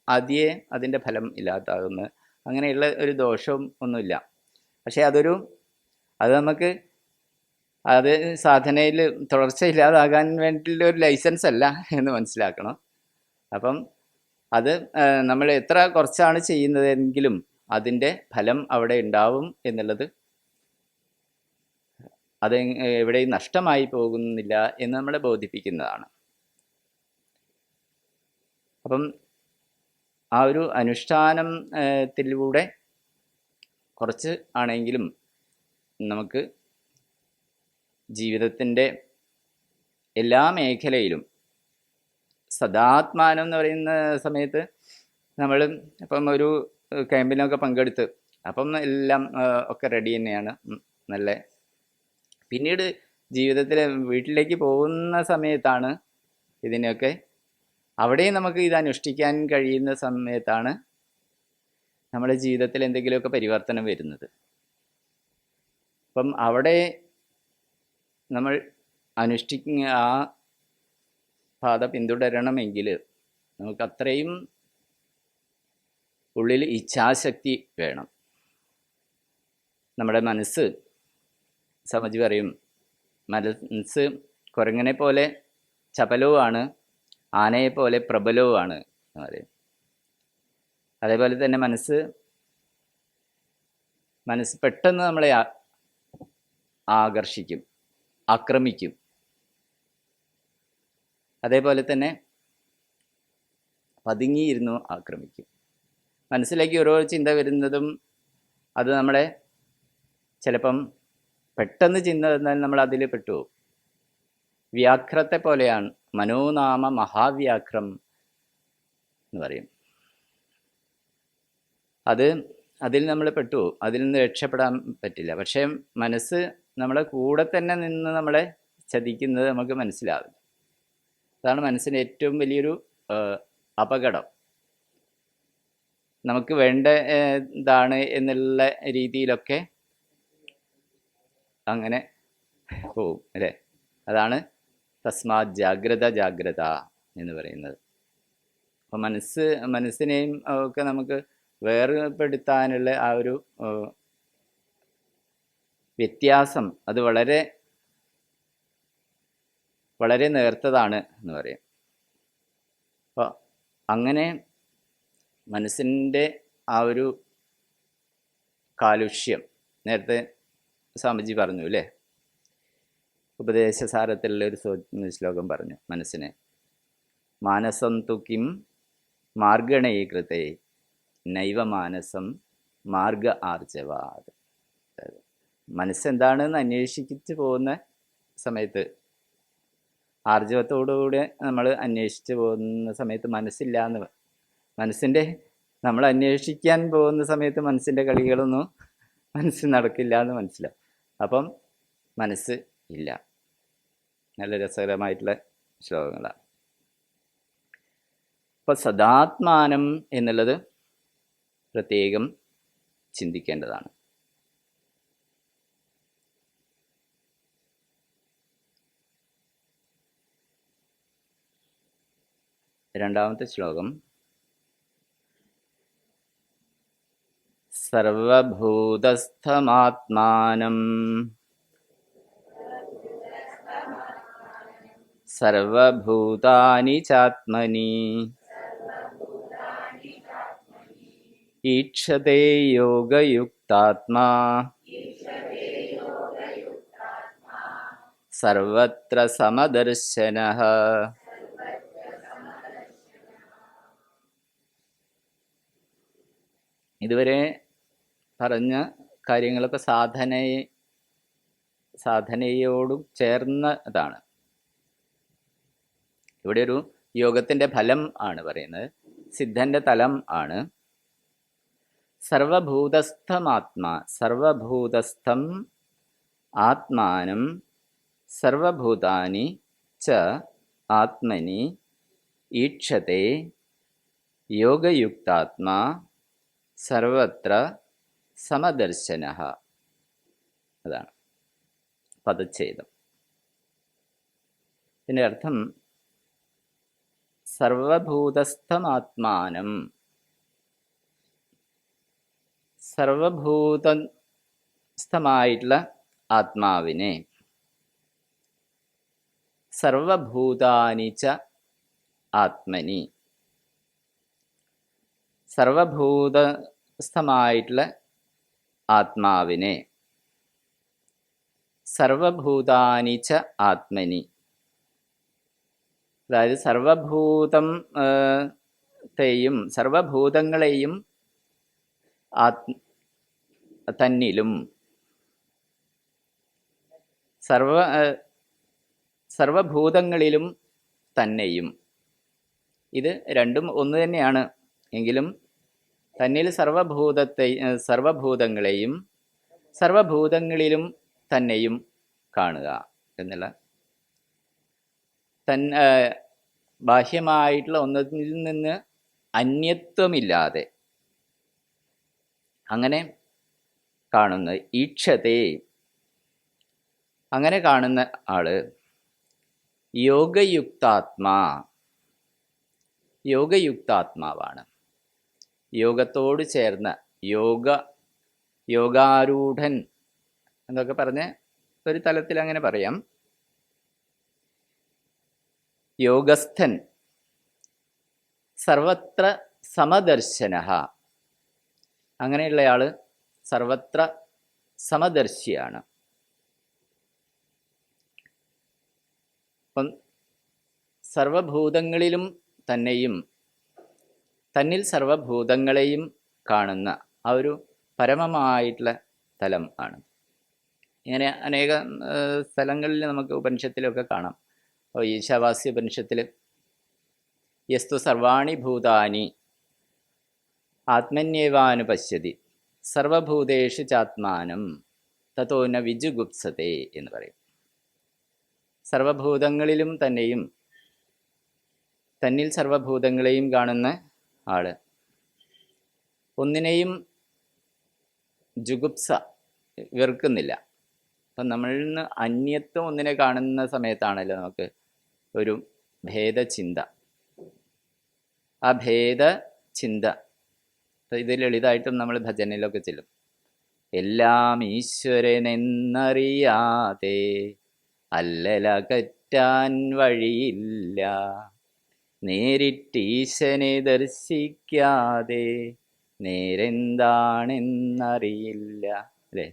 ആദ്യമേ അതിൻ്റെ ഫലം ഇല്ലാതാകുന്നു. അങ്ങനെയുള്ള ഒരു ദോഷവും ഒന്നുമില്ല. പക്ഷേ അത് നമുക്ക് സാധനയിൽ തുടർച്ചയില്ലാതാകാൻ വേണ്ടിയിട്ടുള്ള ഒരു ലൈസൻസ് അല്ല എന്ന് മനസ്സിലാക്കണം. അപ്പം അത് നമ്മൾ എത്ര കുറച്ചാണ് ചെയ്യുന്നതെങ്കിലും അതിൻ്റെ ഫലം അവിടെ ഉണ്ടാവും എന്നുള്ളത് അത് എവിടെയും നഷ്ടമായി പോകുന്നില്ല എന്ന് നമ്മളെ ബോധിപ്പിക്കുന്നതാണ്. അപ്പം ആ ഒരു അനുഷ്ഠാനത്തിലൂടെ കുറച്ച് ആണെങ്കിലും നമുക്ക് ജീവിതത്തിൻ്റെ എല്ലാ മേഖലയിലും സദാത്മാനം എന്ന് പറയുന്ന സമയത്ത് നമ്മൾ ഇപ്പം ഒരു ക്യാമ്പിനൊക്കെ പങ്കെടുത്ത് അപ്പം എല്ലാം ഒക്കെ റെഡി തന്നെയാണ്, നല്ല. പിന്നീട് ജീവിതത്തിൽ വീട്ടിലേക്ക് പോകുന്ന സമയത്താണ് ഇതിനൊക്കെ, അവിടെയും നമുക്ക് ഇത് അനുഷ്ഠിക്കാൻ കഴിയുന്ന സമയത്താണ് നമ്മുടെ ജീവിതത്തിൽ എന്തെങ്കിലുമൊക്കെ പരിവർത്തനം വരുന്നത്. അപ്പം അവിടെ നമ്മൾ അനുഷ്ഠിക്കുന്ന ആ പാത പിന്തുടരണമെങ്കിൽ നമുക്ക് അത്രയും ഉള്ളിൽ ഇച്ഛാശക്തി വേണം. നമ്മുടെ മനസ്സ്, സമജ് പറയും, മനസ്സ് കുരങ്ങനെ പോലെ ചപലവുമാണ്, ആനയെപ്പോലെ പ്രബലവുമാണ് എന്ന് പറയും. അതേപോലെ തന്നെ മനസ്സ് പെട്ടെന്ന് നമ്മളെ ആകർഷിക്കും, ആക്രമിക്കും. അതേപോലെ തന്നെ പതുങ്ങിയിരുന്നു ആക്രമിക്കും. മനസ്സിലേക്ക് ഓരോ ചിന്ത വരുന്നതും അത് നമ്മളെ ചിലപ്പം പെട്ടെന്ന് ചിന്ത വന്നാൽ നമ്മൾ അതിൽ പെട്ടുപോകും. വ്യാഘ്രത്തെ പോലെയാണ്, മനോനാമ മഹാവ്യാഘ്രം എന്ന് പറയും. അതിൽ നമ്മൾ പെട്ടുപോകും, അതിൽ നിന്ന് രക്ഷപ്പെടാൻ പറ്റില്ല. പക്ഷേ മനസ്സ് നമ്മളെ കൂടെ തന്നെ നിന്ന് നമ്മളെ ചതിക്കുന്നത് നമുക്ക് മനസ്സിലാവില്ല. അതാണ് മനസ്സിന് ഏറ്റവും വലിയൊരു അപകടം. നമുക്ക് വേണ്ട ഇതാണ് എന്നുള്ള രീതിയിലൊക്കെ അങ്ങനെ പോവും അല്ലേ. അതാണ് തസ്മാത് ജാഗ്രത ജാഗ്രത എന്ന് പറയുന്നത്. അപ്പം മനസ്സിനെയും ഒക്കെ നമുക്ക് വേർപെടുത്താനുള്ള ആ ഒരു വ്യത്യാസം അത് വളരെ വളരെ നേർത്തതാണ് എന്ന് പറയും. അപ്പോൾ അങ്ങനെ മനസ്സിൻ്റെ ആ ഒരു കാലുഷ്യം നേരത്തെ സ്വാമിജി പറഞ്ഞു അല്ലേ, ഉപദേശസാരത്തിലുള്ള ഒരു ശ്ലോകം പറഞ്ഞു മനസ്സിനെ. മാനസം തു കിം മാർഗണീകൃതേ നൈവ മാനസം മാർഗ ആർജവാത്. മനസ്സെന്താണെന്ന് അന്വേഷിച്ച് പോകുന്ന സമയത്ത്, ആർജവത്തോടുകൂടി നമ്മൾ അന്വേഷിച്ച് പോകുന്ന സമയത്ത് മനസ്സിൻ്റെ നമ്മൾ അന്വേഷിക്കാൻ പോകുന്ന സമയത്ത് മനസ്സിൻ്റെ കളികളൊന്നും മനസ്സിൽ നടക്കില്ല എന്ന് മനസ്സിലാവും. അപ്പം മനസ്സ് ഇല്ല. നല്ല രസകരമായിട്ടുള്ള ശ്ലോകങ്ങളാണ്. അപ്പോൾ സദാത്മാനം എന്നുള്ളത് പ്രത്യേകം ചിന്തിക്കേണ്ടതാണ്. രണ്ടാമത്തെ ശ്ലോകം, സർവഭൂതസ്ഥമാത്മാനം സർവഭൂതാനി ചാത്മനി ഈക്ഷതേ യോഗയുക്താത്മാ സർവത്ര സമദർശനഃ. ഇതുവരെ പറഞ്ഞ കാര്യങ്ങളൊക്കെ സാധനയോടും ചേർന്നതാണ്. ഇവിടെ ഒരു യോഗത്തിൻ്റെ ഫലം ആണ് പറയുന്നത്, സിദ്ധൻ്റെ തലം ആണ്. സർവഭൂതസ്ഥം ആത്മാനം സർവഭൂതാനി ച ആത്മനി ഈക്ഷതേ യോഗയുക്താത്മാ സർവത്ര സമദർശനഃ. അതാണ് പദച്ഛേദം. ഇതിൻ്റെ അർത്ഥം സർവഭൂതസ്ഥമാത്മാനം, സർവഭൂതസ്ഥമായിട്ടുള്ള ആത്മാവിനെ, സർവഭൂതാനി ച ആത്മനി, സർവഭൂതസ്ഥമായിട്ടുള്ള ആത്മാവിനെ, സർവഭൂതാനി ച ആത്മനി, അതായത് സർവഭൂതം സർവഭൂതങ്ങളെയും തന്നിലും സർവഭൂതങ്ങളിലും തന്നെയും. ഇത് രണ്ടും ഒന്ന് തന്നെയാണ് എങ്കിലും തന്നിൽ സർവഭൂതങ്ങളെയും സർവഭൂതങ്ങളിലും തന്നെയും കാണുക എന്നുള്ള ബാഹ്യമായിട്ടുള്ള ഒന്നിൽ നിന്ന് അന്യത്വമില്ലാതെ അങ്ങനെ കാണുന്ന ഈക്ഷത്തെ, അങ്ങനെ കാണുന്ന ആള് യോഗയുക്താത്മാവാണ്. യോഗത്തോട് ചേർന്ന യോഗാരൂഢൻ എന്നൊക്കെ പറഞ്ഞ് ഒരു തലത്തിൽ അങ്ങനെ പറയാം. യോഗസ്ഥൻ, സർവത്ര സമദർശനഃ, അങ്ങനെയുള്ളയാള് സർവത്ര സമദർശിയാണ്. അപ്പം സർവഭൂതങ്ങളിലും തന്നെയും തന്നിൽ സർവഭൂതങ്ങളെയും കാണുന്ന ആ ഒരു പരമമായിട്ടുള്ള തലം ആണ്. ഇങ്ങനെ അനേക സ്ഥലങ്ങളിൽ നമുക്ക് ഉപനിഷത്തിലൊക്കെ കാണാം. ഈശാവാസ്യ ഉപനിഷത്തിൽ യസ്തു സർവാണി ഭൂതാനി ആത്മന്യേവാനുപശ്യതി സർവഭൂതേഷു ചാത്മാനം തതോ ന വിജുഗുപ്സതേ എന്ന് പറയും. സർവഭൂതങ്ങളിലും തന്നെയും തന്നിൽ സർവഭൂതങ്ങളെയും കാണുന്ന ആള് ഒന്നിനെയും ജുഗുപ്സ വെറുക്കുന്നില്ല. അപ്പം നമ്മളിൽ നിന്ന് അന്യത്വം ഒന്നിനെ കാണുന്ന സമയത്താണല്ലോ നമുക്ക് ഒരു ഭേദചിന്ത. ആ ഭേദചിന്ത ഇത് ലളിതമായിട്ടും നമ്മൾ ഭജനയിലൊക്കെ ചെല്ലും. എല്ലാം ഈശ്വരനെന്നറിയാതെ അല്ലലകറ്റാൻ വഴിയില്ല, നേരിട്ടീശനെ ദർശിക്കാതെ നേരെന്താണെന്നറിയില്ല. അല്ലേ?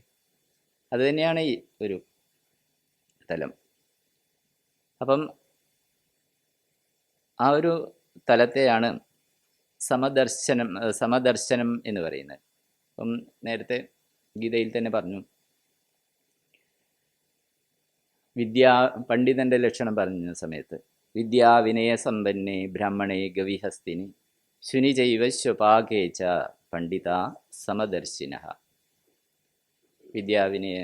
അത് തന്നെയാണ് ഈ ഒരു തലം. അപ്പം ആ ഒരു തലത്തെയാണ് സമദർശനം എന്ന് പറയുന്നത്. അപ്പം നേരത്തെ ഗീതയിൽ തന്നെ പറഞ്ഞു, പണ്ഡിതന്റെ ലക്ഷണം പറഞ്ഞ സമയത്ത് വിദ്യാവിനയസമ്പന്നേ ബ്രാഹ്മണേ ഗവിഹസ്തിനി ശുനിജൈവ സ്വപാകേച പണ്ഡിത സമദർശിനഃ. വിദ്യാവിനയ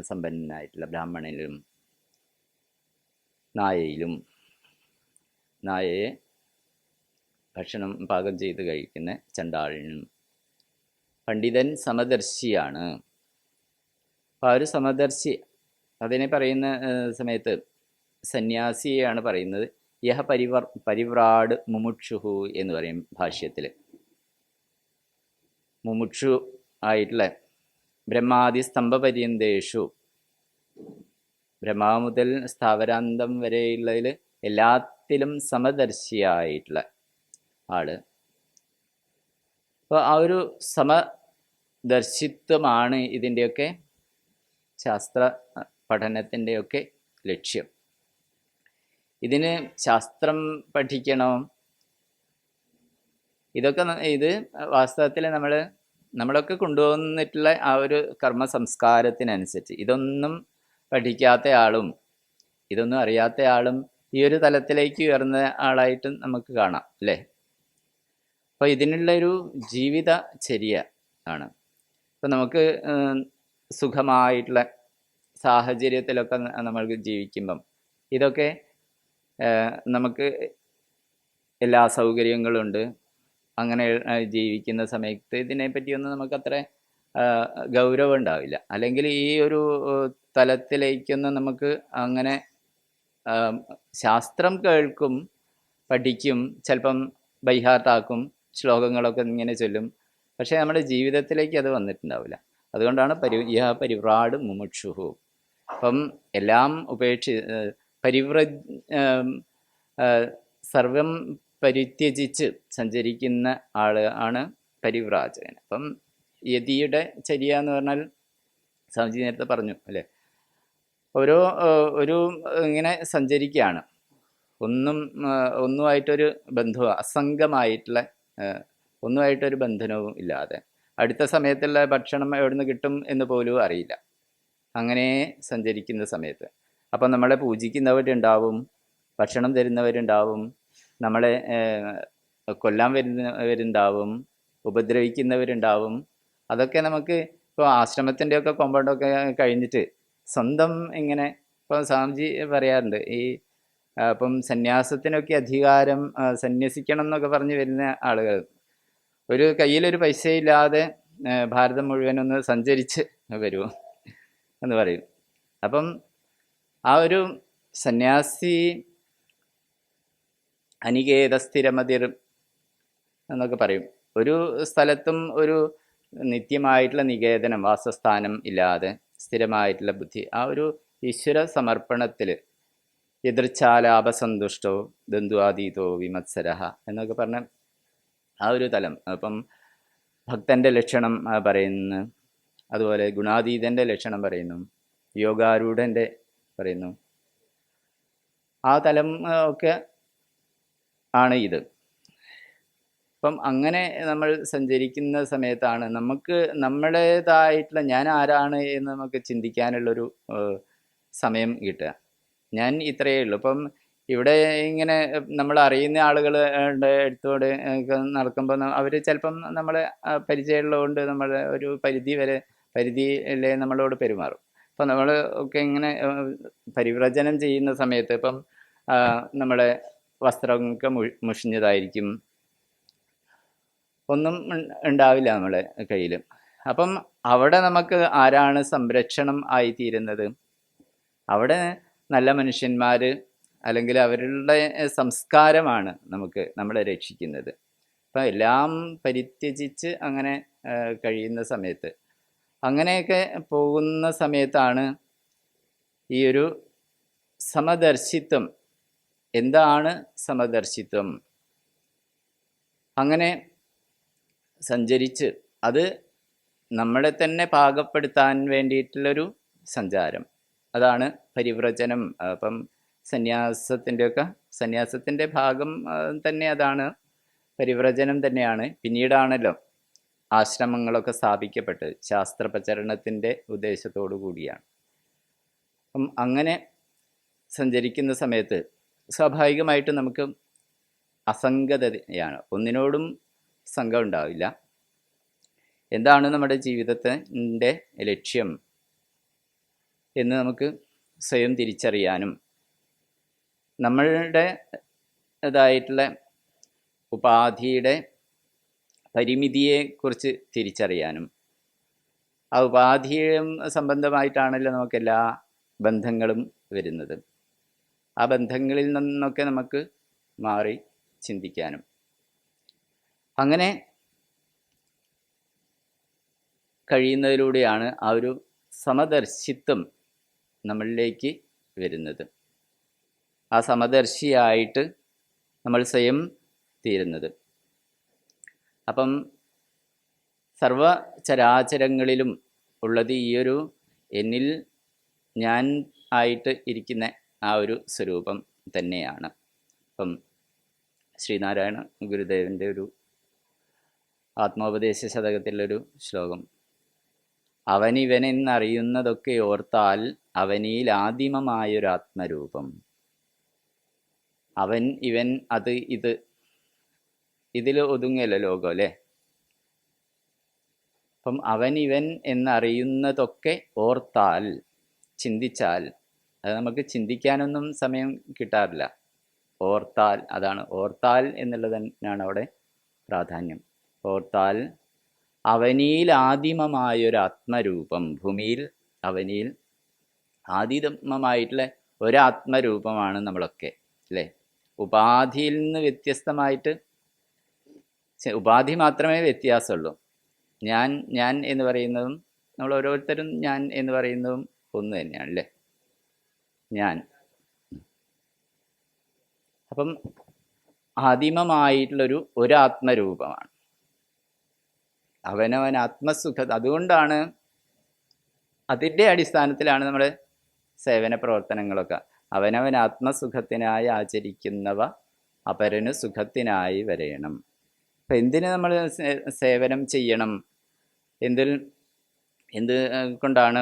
സമ്പന്നനായിട്ടുള്ള ബ്രാഹ്മണനിലും നായയെ ഭക്ഷണം പാകം ചെയ്ത് കഴിക്കുന്ന ചണ്ടാളിനും പണ്ഡിതൻ സമദർശിയാണ്. അപ്പം ആ ഒരു സമദർശി അതിനെ പറയുന്ന സമയത്ത് സന്യാസിയെയാണ് പറയുന്നത്. യഹ പരിവ്രാട് മുമുക്ഷുഹു എന്ന് പറയും ഭാഷ്യത്തിൽ. മുമുക്ഷു ആയിട്ടുള്ള ബ്രഹ്മാദി സ്തംഭപര്യന്തേഷു, ബ്രഹ്മാവ് മുതൽ സ്ഥാവരാന്തം വരെയുള്ളതിൽ എല്ലാത്തിലും സമദർശിയായിട്ടുള്ള ആള്. അപ്പോൾ ആ ഒരു സമദർശിത്വമാണ് ഇതിൻ്റെയൊക്കെ ശാസ്ത്ര പഠനത്തിൻ്റെയൊക്കെ ലക്ഷ്യം. ഇതിന് ശാസ്ത്രം പഠിക്കണം, ഇതൊക്കെ ഇത് വാസ്തവത്തിൽ നമ്മളൊക്കെ കൊണ്ടുപോകുന്നിട്ടുള്ള ആ ഒരു കർമ്മ സംസ്കാരത്തിനനുസരിച്ച് ഇതൊന്നും പഠിക്കാത്ത ആളും ഇതൊന്നും അറിയാത്ത ആളും ഈ ഒരു തലത്തിലേക്ക് ഉയർന്ന ആളായിട്ടും നമുക്ക് കാണാം, അല്ലേ? അപ്പോൾ ഇതിനുള്ളൊരു ജീവിതചര്യ ആണ്. ഇപ്പം നമുക്ക് സുഖമായിട്ടുള്ള സാഹചര്യത്തിലൊക്കെ നമ്മൾക്ക് ജീവിക്കുമ്പം ഇതൊക്കെ നമുക്ക് എല്ലാ സൗകര്യങ്ങളുണ്ട്. അങ്ങനെ ജീവിക്കുന്ന സമയത്ത് ഇതിനെപ്പറ്റിയൊന്നും നമുക്കത്ര ഗൗരവം ഉണ്ടാവില്ല. അല്ലെങ്കിൽ ഈ ഒരു തലത്തിലേക്കൊന്നും നമുക്ക് അങ്ങനെ ശാസ്ത്രം കേൾക്കും, പഠിക്കും, ചിലപ്പം ബൈഹാർട്ടാക്കും, ശ്ലോകങ്ങളൊക്കെ ഇങ്ങനെ ചൊല്ലും. പക്ഷേ നമ്മുടെ ജീവിതത്തിലേക്ക് അത് വന്നിട്ടുണ്ടാവില്ല. അതുകൊണ്ടാണ് പരിവ്രാട് മുമുക്ഷുഹു. അപ്പം എല്ലാം സർവം പരിത്യജിച്ച് സഞ്ചരിക്കുന്ന ആണ് പരിവ്രാജകൻ. അപ്പം യതിയുടെ ചര്യ എന്ന് പറഞ്ഞാൽ സ്വാമിജി നേരത്തെ പറഞ്ഞു, അല്ലേ? ഒരു ഇങ്ങനെ സഞ്ചരിക്കുകയാണ്. ഒന്നും ഒന്നുമായിട്ടൊരു ബന്ധവും അസംഗമായിട്ടുള്ള ഒന്നുമായിട്ടൊരു ബന്ധനവും ഇല്ലാതെ അടുത്ത സമയത്തുള്ള ഭക്ഷണം എവിടുന്ന് കിട്ടും എന്ന് പോലും അറിയില്ല. അങ്ങനെ സഞ്ചരിക്കുന്ന സമയത്ത് അപ്പം നമ്മളെ പൂജിക്കുന്നവരുണ്ടാവും, ഭക്ഷണം തരുന്നവരുണ്ടാവും, നമ്മളെ കൊല്ലാൻ വരുന്നവരുണ്ടാവും, ഉപദ്രവിക്കുന്നവരുണ്ടാവും. അതൊക്കെ നമുക്ക് ഇപ്പോൾ ആശ്രമത്തിൻ്റെയൊക്കെ കോമ്പൗണ്ടൊക്കെ കഴിഞ്ഞിട്ട് സ്വന്തം ഇങ്ങനെ ഇപ്പോൾ സ്വാമിജി പറയാറുണ്ട് ഈ അപ്പം സന്യാസത്തിനൊക്കെ അധികാരം സന്യസിക്കണം എന്നൊക്കെ പറഞ്ഞ് വരുന്ന ആളുകൾ ഒരു കയ്യിലൊരു പൈസയില്ലാതെ ഭാരതം മുഴുവനൊന്ന് സഞ്ചരിച്ച് വരുമോ എന്ന് പറയും. അപ്പം ആ ഒരു സന്യാസി അനികേത സ്ഥിരമതിർ എന്നൊക്കെ പറയും. ഒരു സ്ഥലത്തും ഒരു നിത്യമായിട്ടുള്ള നികേതനം വാസസ്ഥാനം ഇല്ലാതെ സ്ഥിരമായിട്ടുള്ള ബുദ്ധി, ആ ഒരു ഈശ്വര സമർപ്പണത്തിൽ യദൃച്ഛാലാപസന്തുഷ്ടോ ദന്തുവാതീതോ വിമത്സരഹ എന്നൊക്കെ പറഞ്ഞ ആ ഒരു തലം. അപ്പം ഭക്തൻ്റെ ലക്ഷണം പറയുന്നു, അതുപോലെ ഗുണാതീതൻ്റെ ലക്ഷണം പറയുന്നു, യോഗാരൂഢൻ്റെ പറയുന്നു. ആ തലം ഒക്കെ ആണ് ഇത്. അപ്പം അങ്ങനെ നമ്മൾ സഞ്ചരിക്കുന്ന സമയത്താണ് നമുക്ക് നമ്മുടേതായിട്ടുള്ള ഞാൻ ആരാണ് എന്ന് നമുക്ക് ചിന്തിക്കാനുള്ളൊരു സമയം കിട്ടുക. ഞാൻ ഇത്രയേ ഉള്ളൂ. ഇപ്പം ഇവിടെ ഇങ്ങനെ നമ്മൾ അറിയുന്ന ആളുകളുടെ അടുത്തോടെ നടക്കുമ്പോൾ അവർ ചിലപ്പം നമ്മളെ പരിചയമുള്ളതുകൊണ്ട് നമ്മളെ ഒരു പരിധിയിലെ നമ്മളോട് പെരുമാറും. അപ്പം നമ്മൾ ഒക്കെ ഇങ്ങനെ പരിവ്രജനം ചെയ്യുന്ന സമയത്ത് ഇപ്പം നമ്മുടെ വസ്ത്രമൊക്കെ മുഷിഞ്ഞതായിരിക്കും, ഒന്നും ഉണ്ടാവില്ല നമ്മളെ കയ്യിൽ. അപ്പം അവിടെ നമുക്ക് ആരാണ് സംരക്ഷണം ആയിത്തീരുന്നത്? അവിടെ നല്ല മനുഷ്യന്മാർ അല്ലെങ്കിൽ അവരുടെ സംസ്കാരമാണ് നമ്മളെ രക്ഷിക്കുന്നത്. അപ്പം എല്ലാം പരിത്യജിച്ച് അങ്ങനെ കഴിയുന്ന സമയത്ത്, അങ്ങനെയൊക്കെ പോകുന്ന സമയത്താണ് ഈ ഒരു സമദർശിത്വം. എന്താണ് സമദർശിത്വം? അങ്ങനെ സഞ്ചരിച്ച് അത് നമ്മളെ തന്നെ പാകപ്പെടുത്താൻ വേണ്ടിയിട്ടുള്ളൊരു സഞ്ചാരം, അതാണ് പരിവ്രജനം. അപ്പം സന്യാസത്തിൻ്റെ ഭാഗം തന്നെ അതാണ്, പരിവ്രജനം തന്നെയാണ്. പിന്നീടാണല്ലോ ആശ്രമങ്ങളൊക്കെ സ്ഥാപിക്കപ്പെട്ട് ശാസ്ത്രപ്രചരണത്തിൻ്റെ ഉദ്ദേശത്തോടു കൂടിയാണ്. അപ്പം അങ്ങനെ സഞ്ചരിക്കുന്ന സമയത്ത് സ്വാഭാവികമായിട്ട് നമുക്ക് അസംഗതയാണ്, ഒന്നിനോടും സംഘം ഉണ്ടാവില്ല. എന്താണ് നമ്മുടെ ജീവിതത്തിൻ്റെ ലക്ഷ്യം എന്ന് നമുക്ക് സ്വയം തിരിച്ചറിയാനും നമ്മളുടേതായിട്ടുള്ള ഉപാധിയുടെ പരിമിതിയെക്കുറിച്ച് തിരിച്ചറിയാനും, ആ ഉപാധിയും സംബന്ധമായിട്ടാണല്ലോ നമുക്കെല്ലാ ബന്ധങ്ങളും വരുന്നത്. ആ ബന്ധങ്ങളിൽ നിന്നൊക്കെ നമുക്ക് മാറി ചിന്തിക്കാനും, അങ്ങനെ കഴിയുന്നതിലൂടെയാണ് ആ ഒരു സമദർശിത്വം നമ്മളിലേക്ക് വരുന്നത്. ആ സമദർശിയായിട്ട് നമ്മൾ സ്വയം തീരുന്നത്. അപ്പം സർവചരാചരങ്ങളിലും ഉള്ളത് ഈ ഒരു എന്നിൽ ഞാൻ ആയിട്ട് ഇരിക്കുന്ന ആ ഒരു സ്വരൂപം തന്നെയാണ്. അപ്പം ശ്രീനാരായണ ഗുരുദേവൻ്റെ ഒരു ആത്മോപദേശ ശതകത്തിലൊരു ശ്ലോകം, അവനിവനെന്നറിയുന്നതൊക്കെ ഓർത്താൽ അവനിൽ ആദിമമായൊരാത്മരൂപം. അവൻ ഇവൻ അത് ഇത് ഇതിൽ ഒതുങ്ങല്ല ലോകം അല്ലേ. അപ്പം അവൻ ഇവൻ എന്നറിയുന്നതൊക്കെ ഓർത്താൽ, ചിന്തിച്ചാൽ, അത് നമുക്ക് ചിന്തിക്കാനൊന്നും സമയം കിട്ടാറില്ല. ഓർത്താൽ, അതാണ് ഓർത്താൽ എന്നുള്ളത് തന്നെയാണ് അവിടെ പ്രാധാന്യം. ഓർത്താൽ അവനിൽ ആദിമമായൊരാത്മരൂപം, ഭൂമിയിൽ അവനിൽ ആദിമമായിട്ടുള്ള ഒരാത്മരൂപമാണ് നമ്മളൊക്കെ അല്ലേ. ഉപാധിയിൽ നിന്ന് വ്യത്യസ്തമായിട്ട്, ഉപാധി മാത്രമേ വ്യത്യാസമുള്ളൂ. ഞാൻ എന്ന് പറയുന്നതും നമ്മൾ ഓരോരുത്തരും ഞാൻ എന്ന് പറയുന്നതും ഒന്ന് തന്നെയാണ് അല്ലേ, ഞാൻ. അപ്പം ആദിമമായിട്ടുള്ളൊരു ഒരാത്മരൂപമാണ് അവനവൻ ആത്മസുഖ. അതുകൊണ്ടാണ് അതിൻ്റെ അടിസ്ഥാനത്തിലാണ് നമ്മുടെ സേവന പ്രവർത്തനങ്ങളൊക്കെ. അവനവൻ ആത്മസുഖത്തിനായി ആചരിക്കുന്നവ അപരനു സുഖത്തിനായി വരേണം. അപ്പം എന്തിന് നമ്മൾ സേവനം ചെയ്യണം? എന്ത് കൊണ്ടാണ്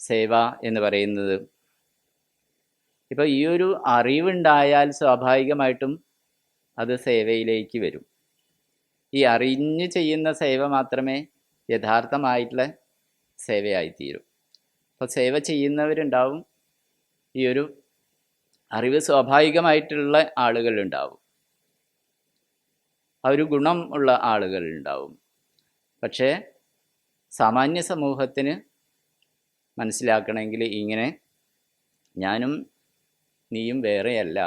സേവ എന്ന് പറയുന്നത്? ഇപ്പം ഈ ഒരു അറിവുണ്ടായാൽ സ്വാഭാവികമായിട്ടും അത് സേവയിലേക്ക് വരും. ഈ അറിഞ്ഞ് ചെയ്യുന്ന സേവ മാത്രമേ യഥാർത്ഥമായിട്ടുള്ള സേവയായിത്തീരും. അപ്പോൾ സേവ ചെയ്യുന്നവരുണ്ടാവും, ഈ ഒരു അറിവ് സ്വാഭാവികമായിട്ടുള്ള ആളുകളുണ്ടാവും, ആ ഒരു ഗുണം ഉള്ള ആളുകളുണ്ടാവും. പക്ഷേ സാമാന്യ സമൂഹത്തിന് മനസ്സിലാക്കണമെങ്കിൽ ഇങ്ങനെ ഞാനും നീയും വേറെയല്ല.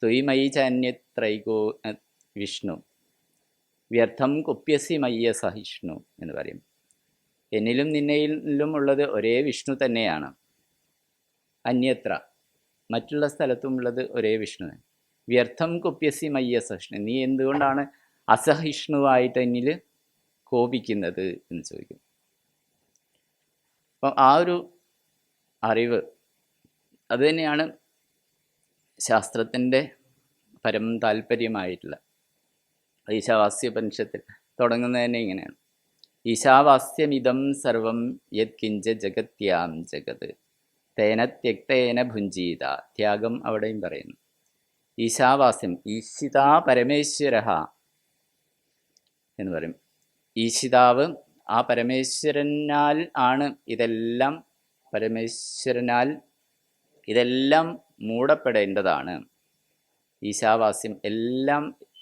ത്വയി ചാന്യത്രൈകോ വിഷ്ണു വ്യർത്ഥം കുപ്യസി മയ്യ സഹിഷ്ണു എന്ന് പറയും. എന്നിലും നിന്നയിലും ഉള്ളത് ഒരേ വിഷ്ണു തന്നെയാണ്. അന്യത്ര മറ്റുള്ള സ്ഥലത്തും ഉള്ളത് ഒരേ വിഷ്ണു. വ്യർത്ഥം കുപ്യസി മയ്യ സഹിഷ്ണു, നീ എന്തുകൊണ്ടാണ് അസഹിഷ്ണുവായിട്ട് എന്നിൽ കോപിക്കുന്നത് എന്ന് ചോദിക്കും. അപ്പം ആ ഒരു അറിവ് അത് തന്നെയാണ് ശാസ്ത്രത്തിൻ്റെ പരം താല്പര്യമായിട്ടുള്ള. ഈശാവാസ്യോപനിഷത്തിൽ തുടങ്ങുന്നത് തന്നെ ഇങ്ങനെയാണ്: ഈശാവാസ്യമിതം സർവം യത് കിഞ്ച ജഗത്യാം ജഗത് തേന ത്യക്തേന ഭുഞ്ചീത. ത്യാഗം അവിടെയും പറയുന്നു. ഈശാവാസ്യം, ഈശിതാ പരമേശ്വര എന്ന് പറയും. ഈശിതാവ് ആ പരമേശ്വരനാൽ ആണ് ഇതെല്ലാം, പരമേശ്വരനാൽ ഇതെല്ലാം മൂടപ്പെടേണ്ടതാണ്. ഈശാവാസ്യം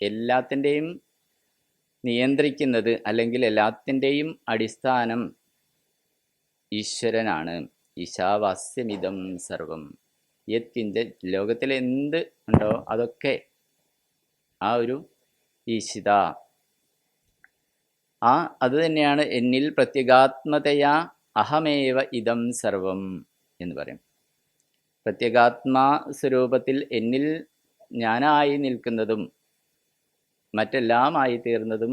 എല്ലാത്തിൻ്റെയും നിയന്ത്രിക്കുന്നത് അല്ലെങ്കിൽ എല്ലാത്തിൻ്റെയും അടിസ്ഥാനം ഈശ്വരനാണ്. ഈശാവാസ്യമിതം സർവം യത് കിഞ്ച, ലോകത്തിൽ എന്ത് ഉണ്ടോ അതൊക്കെ ആ ഒരു ഈശിത, അത് തന്നെയാണ് എന്നിൽ പ്രത്യേകാത്മതയാ അഹമേവ ഇതം സർവം എന്ന് പറയും. പ്രത്യേകാത്മാ സ്വരൂപത്തിൽ എന്നിൽ ഞാനായി നിൽക്കുന്നതും മറ്റെല്ലാമായി തീർന്നതും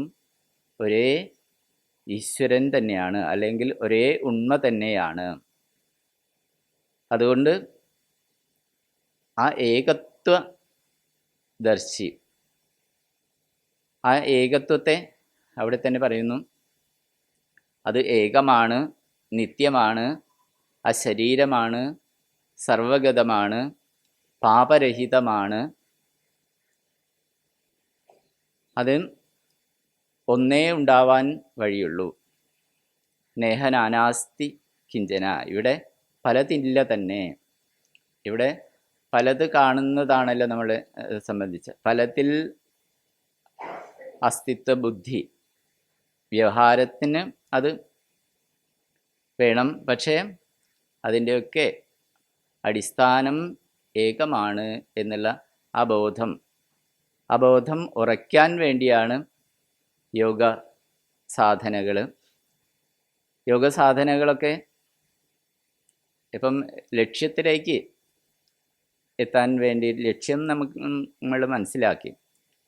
ഒരേ ഈശ്വരൻ തന്നെയാണ്, അല്ലെങ്കിൽ ഒരേ ഉണ്മ തന്നെയാണ്. അതുകൊണ്ട് ആ ഏകത്വദർശി, ആ ഏകത്വത്തെ അവിടെ തന്നെ പറയുന്നു. അത് ഏകമാണ്, നിത്യമാണ്, അശരീരമാണ്, സർവഗതമാണ്, പാപരഹിതമാണ്. അത് ഒന്നേ ഉണ്ടാവാൻ വഴിയുള്ളൂ. നേഹനാനാസ്തി കിഞ്ചന, ഇവിടെ പലതില്ല തന്നെ. ഇവിടെ പലത് കാണുന്നതാണല്ലോ നമ്മളെ സംബന്ധിച്ച്. ഫലത്തിൽ അസ്തിത്വ ബുദ്ധി, വ്യവഹാരത്തിന് അത് വേണം. പക്ഷേ അതിൻ്റെയൊക്കെ അടിസ്ഥാനം ഏകമാണ് എന്നുള്ള ആ ബോധം ഉറയ്ക്കാൻ വേണ്ടിയാണ് യോഗ സാധനകളൊക്കെ. ഇപ്പം ലക്ഷ്യത്തിലേക്ക് എത്താൻ വേണ്ടി ലക്ഷ്യം നമ്മൾ മനസ്സിലാക്കി,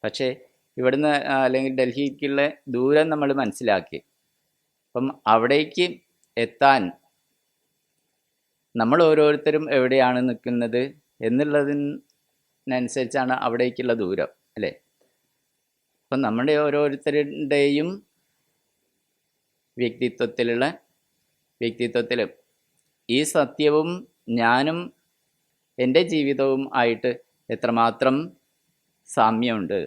പക്ഷേ ഇവിടുന്ന് അല്ലെങ്കിൽ ഡൽഹിക്കുള്ള ദൂരം നമ്മൾ മനസ്സിലാക്കി. അപ്പം അവിടേക്ക് എത്താൻ നമ്മൾ ഓരോരുത്തരും എവിടെയാണ് നിൽക്കുന്നത് എന്നുള്ളതിനനുസരിച്ചാണ് അവിടേക്കുള്ള ദൂരം, അല്ലേ? അപ്പം നമ്മുടെ ഓരോരുത്തരുടെയും വ്യക്തിത്വത്തിൽ ഈ സത്യവും ഞാനും എൻ്റെ ജീവിതവും ആയിട്ട് എത്രമാത്രം സാമ്യമുണ്ട്,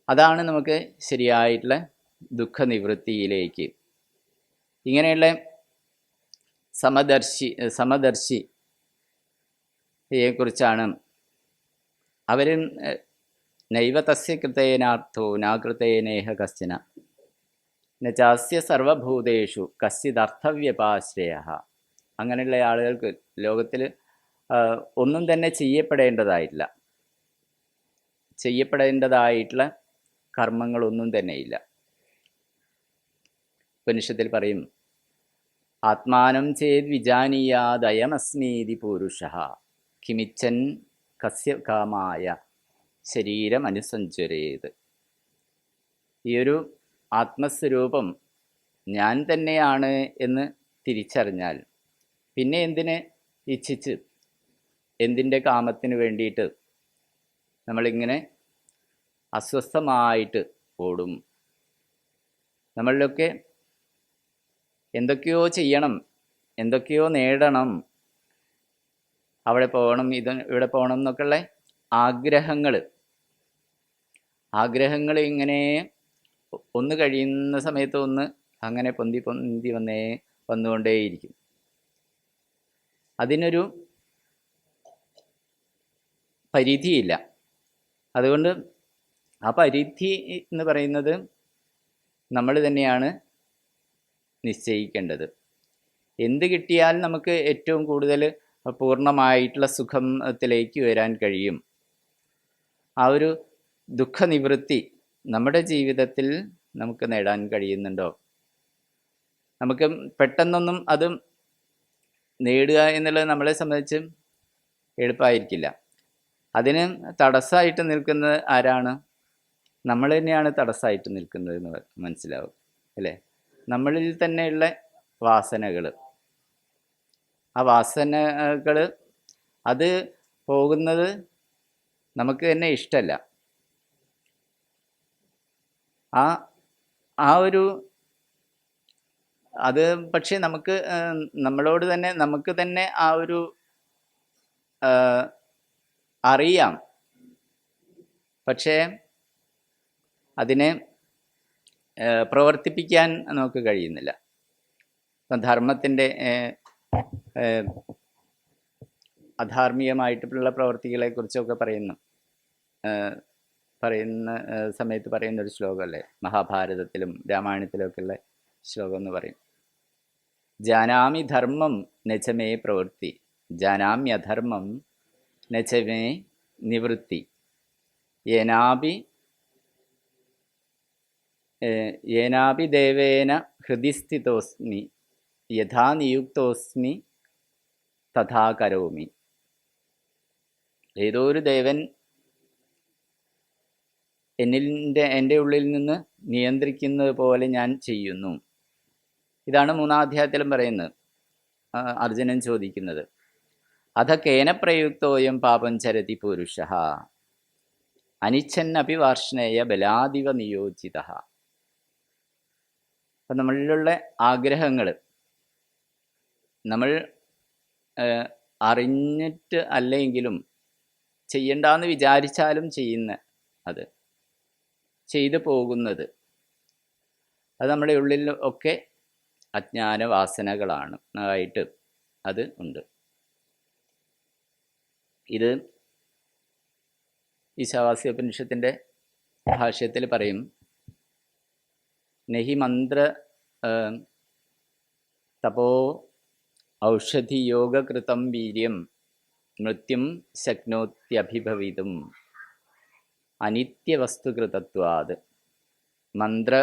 അതാണ് നമുക്ക് ശരിയായിട്ടുള്ള ദുഃഖനിവൃത്തിയിലേക്ക്. ഇങ്ങനെയുള്ള സമദർശിയെക്കുറിച്ചാണ് അവർ നൈവ തസ്യ കൃതേനാർത്ഥോ നാകൃതേനേഹ കശ്ചന നചാസ്യ സർവഭൂതേഷു കശ്ചിദർത്ഥവ്യപാശ്രയ. അങ്ങനെയുള്ള ആളുകൾക്ക് ലോകത്തിൽ ഒന്നും തന്നെ ചെയ്യപ്പെടേണ്ടതായിട്ടുള്ള കർമ്മങ്ങളൊന്നും തന്നെയില്ല. ഉപനിഷത്തിൽ പറയും, ആത്മാനം ചേത് വിജാനീയാദയമസ്മീതി പുരുഷഃ കിമിച്ഛൻ കസ്യ കാമായ ശരീരമനുസഞ്ചരേത്. ഈ ഒരു ആത്മസ്വരൂപം ഞാൻ തന്നെയാണ് എന്ന് തിരിച്ചറിഞ്ഞാൽ, പിന്നെ എന്തിനെ ഇച്ഛിച്ച് എന്തിൻ്റെ കാമത്തിന് വേണ്ടിയിട്ട് നമ്മളിങ്ങനെ അസ്വസ്ഥമായിട്ട് ഓടും. നമ്മളിലൊക്കെ എന്തൊക്കെയോ ചെയ്യണം, എന്തൊക്കെയോ നേടണം, അവിടെ പോകണം, ഇവിടെ പോകണം എന്നൊക്കെയുള്ള ആഗ്രഹങ്ങൾ ഇങ്ങനെ ഒന്ന് കഴിയുന്ന സമയത്ത് ഒന്ന് അങ്ങനെ പൊന്തി വന്നുകൊണ്ടേയിരിക്കും. അതിനൊരു പരിധിയില്ല. അതുകൊണ്ട് ആ പരിധി എന്ന് പറയുന്നത് നമ്മൾ തന്നെയാണ് നിശ്ചയിക്കേണ്ടത്. എന്ത് കിട്ടിയാൽ നമുക്ക് ഏറ്റവും കൂടുതൽ പൂർണ്ണമായിട്ടുള്ള സുഖത്തിലേക്ക് വരാൻ കഴിയും, ആ ഒരു ദുഃഖനിവൃത്തി നമ്മുടെ ജീവിതത്തിൽ നമുക്ക് നേടാൻ കഴിയുന്നുണ്ടോ? നമുക്ക് പെട്ടെന്നൊന്നും അത് നേടുക എന്നുള്ളത് നമ്മളെ സംബന്ധിച്ച് എളുപ്പമായിരിക്കില്ല. അതിന് തടസ്സമായിട്ട് നിൽക്കുന്നത് ആരാണ്? നമ്മൾ തന്നെയാണ് തടസ്സമായിട്ട് നിൽക്കുന്നത് എന്ന് മനസ്സിലാവും അല്ലേ? നമ്മളിൽ തന്നെയുള്ള വാസനകൾ, ആ വാസനകൾ അത് പോകുന്നത് നമുക്ക് തന്നെ ഇഷ്ടമല്ല. ആ ഒരു അത് പക്ഷേ നമ്മളോട് തന്നെ നമുക്ക് തന്നെ ആ ഒരു അറിയാം, പക്ഷേ അതിനെ പ്രവർത്തിപ്പിക്കാൻ നമുക്ക് കഴിയുന്നില്ല. ഇപ്പം ധർമ്മത്തിൻ്റെ അധാർമികമായിട്ടുള്ള പ്രവർത്തികളെക്കുറിച്ചൊക്കെ പറയുന്ന സമയത്ത് പറയുന്നൊരു ശ്ലോകമല്ലേ, മഹാഭാരതത്തിലും രാമായണത്തിലൊക്കെ ഉള്ള ശ്ലോകം എന്ന് പറയും. ജാനാമി ധർമ്മം നചമേ പ്രവൃത്തി, ജാനാമ്യധർമ്മം നചമേ നിവൃത്തി, യേനാപി ദേവേന ഹൃദിസ്ഥിതോസ്മി, യഥാ നിയുക്തോസ്മി തഥാ കരോമി. ഏതോ ഒരു ദേവൻ എൻ്റെ ഉള്ളിൽ നിന്ന് നിയന്ത്രിക്കുന്നത് പോലെ ഞാൻ ചെയ്യുന്നു. ഇതാണ് 3-ാം അധ്യായത്തിലും പറയുന്നത്, അർജുനൻ ചോദിക്കുന്നത്. അധ കേന പ്രയുക്തോയം പാപം ചരതി പുരുഷഃ അനിച്ഛന്നപി വാർഷ്ണേയ ബലാദിവ നിയോജിത. അപ്പം നമ്മളിലുള്ള ആഗ്രഹങ്ങൾ നമ്മൾ അറിഞ്ഞിട്ട് അല്ലെങ്കിലും ചെയ്യണ്ടെന്ന് വിചാരിച്ചാലും അത് ചെയ്തു പോകുന്നത്, അത് നമ്മുടെ ഉള്ളിൽ ഒക്കെ അജ്ഞാന വാസനകളാണ് ആയിട്ട് അത് ഉണ്ട്. ഇത് ഈശാവാസ്യോപനിഷത്തിൻ്റെ ഭാഷ്യത്തിൽ പറയും, നഹി മന്ത്ര തപോ ഔഷധി യോഗകൃതം വീര്യം മൃത്യും ശക്നോത്യഭിഭവിതും അനിത്യവസ്തുകൃതത്വാത്. മന്ത്ര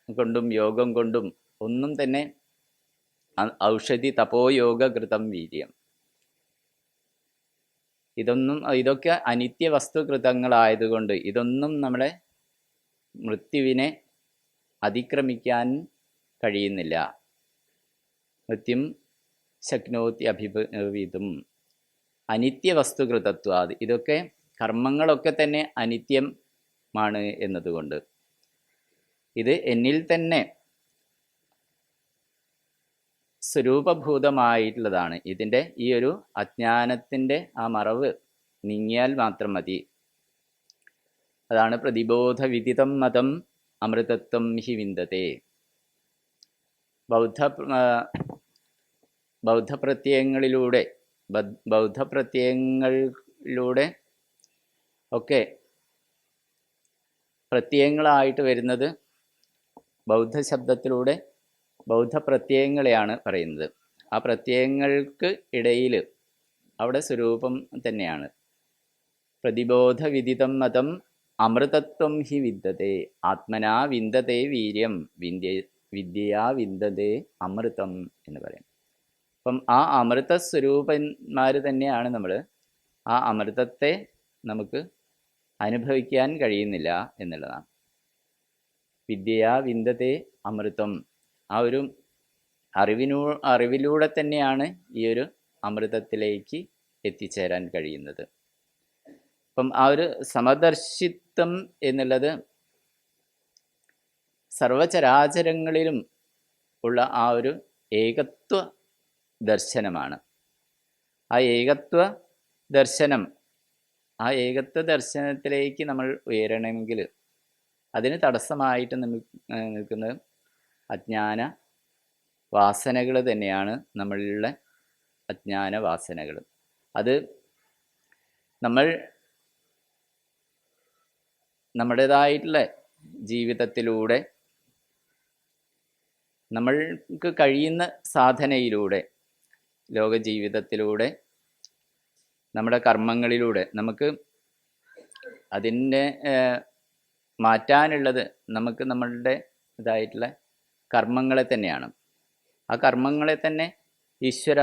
കൊണ്ടും യോഗം കൊണ്ടും ഒന്നും തന്നെ ഔഷധി തപോയോഗകൃതം വീര്യം, ഇതൊക്കെ അനിത്യവസ്തുകൃതങ്ങളായതുകൊണ്ട് ഇതൊന്നും നമ്മളെ മൃത്യുവിനെ അതിക്രമിക്കാൻ കഴിയുന്നില്ല. മൃത്യും ശക്നോത്തി അഭിഭവിതും അനിത്യവസ്തുകൃതത്വാത്. ഇതൊക്കെ കർമ്മങ്ങളൊക്കെ തന്നെ അനിത്യമാണ് എന്നതുകൊണ്ട് ഇത് എന്നിൽ തന്നെ സ്വരൂപഭൂതമായിട്ടുള്ളതാണ്. ഇതിൻ്റെ ഈ ഒരു അജ്ഞാനത്തിൻ്റെ ആ മറവ് നീങ്ങിയാൽ മാത്രം മതി. അതാണ് പ്രതിബോധ വിദിതം മതം അമൃതത്വം ഹി വിന്ദതേ. ബൗദ്ധപ്രത്യയങ്ങളിലൂടെ ഒക്കെ പ്രത്യയങ്ങളായിട്ട് വരുന്നത് ബൗദ്ധശബ്ദത്തിലൂടെ ബൗദ്ധപ്രത്യയങ്ങളെയാണ് പറയുന്നത്. ആ പ്രത്യയങ്ങൾക്ക് ഇടയിൽ അവിടെ സ്വരൂപം തന്നെയാണ്. പ്രതിബോധ വിദിതം മതം അമൃതത്വം ഹി വിദ്യതേ, ആത്മനാ വിന്ദതേ വീര്യം, വിദ്യയാ വിന്ദതേ അമൃതം എന്ന് പറയും. അപ്പം ആ അമൃത സ്വരൂപന്മാർ തന്നെയാണ് നമ്മൾ. ആ അമൃതത്തെ നമുക്ക് അനുഭവിക്കാൻ കഴിയുന്നില്ല എന്നുള്ളതാണ്. വിദ്യയാ വിന്ദതേ അമൃതം. ആ ഒരു അറിവിലൂടെ തന്നെയാണ് ഈ ഒരു അമൃതത്തിലേക്ക് എത്തിച്ചേരാൻ കഴിയുന്നത്. അപ്പം ആ ഒരു സമദർശിത്വം എന്നുള്ളത് സർവചരാചരങ്ങളിലും ഉള്ള ആ ഒരു ഏകത്വ ദർശനമാണ്. ആ ഏകത്വ ദർശനത്തിലേക്ക് നമ്മൾ ഉയരണമെങ്കിൽ അതിന് തടസ്സമായിട്ട് നിൽക്കുന്നത് അജ്ഞാന വാസനകൾ തന്നെയാണ്. നമ്മളിലുള്ള അജ്ഞാന വാസനകൾ അത് നമ്മൾ നമ്മുടേതായിട്ടുള്ള ജീവിതത്തിലൂടെ നമ്മൾക്ക് കഴിയുന്ന സാധനയിലൂടെ, ലോക ജീവിതത്തിലൂടെ, നമ്മുടെ കർമ്മങ്ങളിലൂടെ നമുക്ക് അതിനെ മാറ്റാനുള്ളത് നമുക്ക് നമ്മളുടെ ഇതായിട്ടുള്ള കർമ്മങ്ങളെ തന്നെയാണ്. ആ കർമ്മങ്ങളെ തന്നെ ഈശ്വര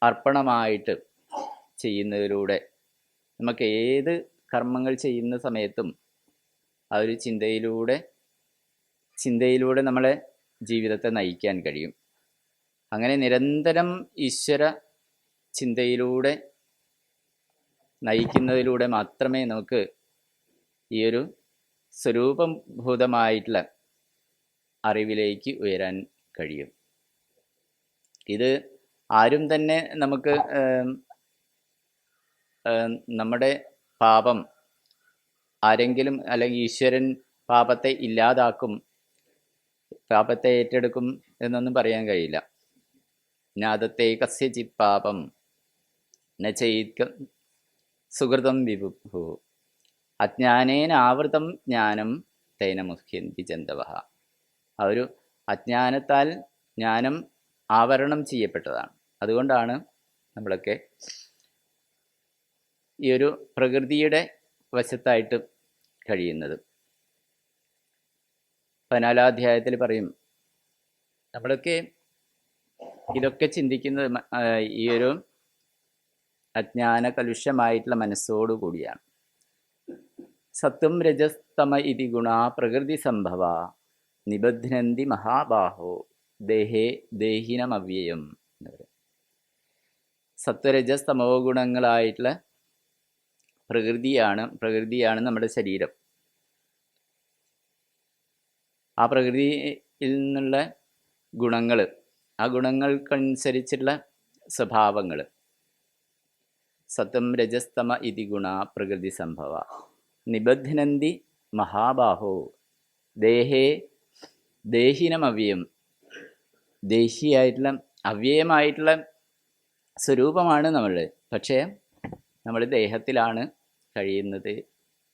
അർപ്പണമായിട്ട് ചെയ്യുന്നതിലൂടെ നമുക്ക് ഏത് കർമ്മങ്ങൾ ചെയ്യുന്ന സമയത്തും ആ ഒരു ചിന്തയിലൂടെ നമ്മളെ ജീവിതത്തെ നയിക്കാൻ കഴിയും. അങ്ങനെ നിരന്തരം ഈശ്വര ചിന്തയിലൂടെ നയിക്കുന്നതിലൂടെ മാത്രമേ നമുക്ക് ഈ ഒരു സ്വരൂപഭൂതമായിട്ടുള്ള അറിവിലേക്ക് ഉയരാൻ കഴിയും. ഇത് ആരും തന്നെ നമുക്ക് നമ്മുടെ പാപം ആരെങ്കിലും അല്ലെങ്കിൽ ഈശ്വരൻ പാപത്തെ ഇല്ലാതാക്കും, പാപത്തെ ഏറ്റെടുക്കും എന്നൊന്നും പറയാൻ കഴിയില്ല. ജ്ഞാതത്തെ കസ്യചിത് പാപം ന ചെയ്യിക്ക സുഹൃതം വിഭു അജ്ഞാനേന ആവൃതം ജ്ഞാനം തേന മുഹ്യന്തി ജന്തവഃ. ആ ഒരു അജ്ഞാനത്താൽ ജ്ഞാനം ആവരണം ചെയ്യപ്പെട്ടതാണ്. അതുകൊണ്ടാണ് നമ്മളൊക്കെ ഈ ഒരു പ്രകൃതിയുടെ വശത്തായിട്ട് കഴിയുന്നത്. 14-ാം അധ്യായത്തിൽ പറയും, നമ്മളൊക്കെ ഇതൊക്കെ ചിന്തിക്കുന്നത് ഈ ഒരു അജ്ഞാന കലുഷമായിട്ടുള്ള മനസ്സോടുകൂടിയാണ്. സത്വം രജസ്തമ ഇതി ഗുണ പ്രകൃതി സംഭവ നിബധ്നന്തി മഹാബാഹോ ദേഹിനമവ്യയം എന്ന് പറയും. സത്വരജസ്തമോ ഗുണങ്ങളായിട്ടുള്ള പ്രകൃതിയാണ് നമ്മുടെ ശരീരം. ആ പ്രകൃതിയിൽ നിന്നുള്ള ഗുണങ്ങൾ, ആ ഗുണങ്ങൾക്കനുസരിച്ചുള്ള സ്വഭാവങ്ങൾ. സത്വം രജസ്തമ ഇതി ഗുണ പ്രകൃതി സംഭവ നിബധ്നന്തി മഹാബാഹോ ദേഹിനമവ്യയം. ദേഹിയായിട്ടുള്ള അവ്യയമായിട്ടുള്ള സ്വരൂപമാണ് നമ്മൾ. പക്ഷേ നമ്മൾ ദേഹത്തിലാണ് കഴിയുന്നത്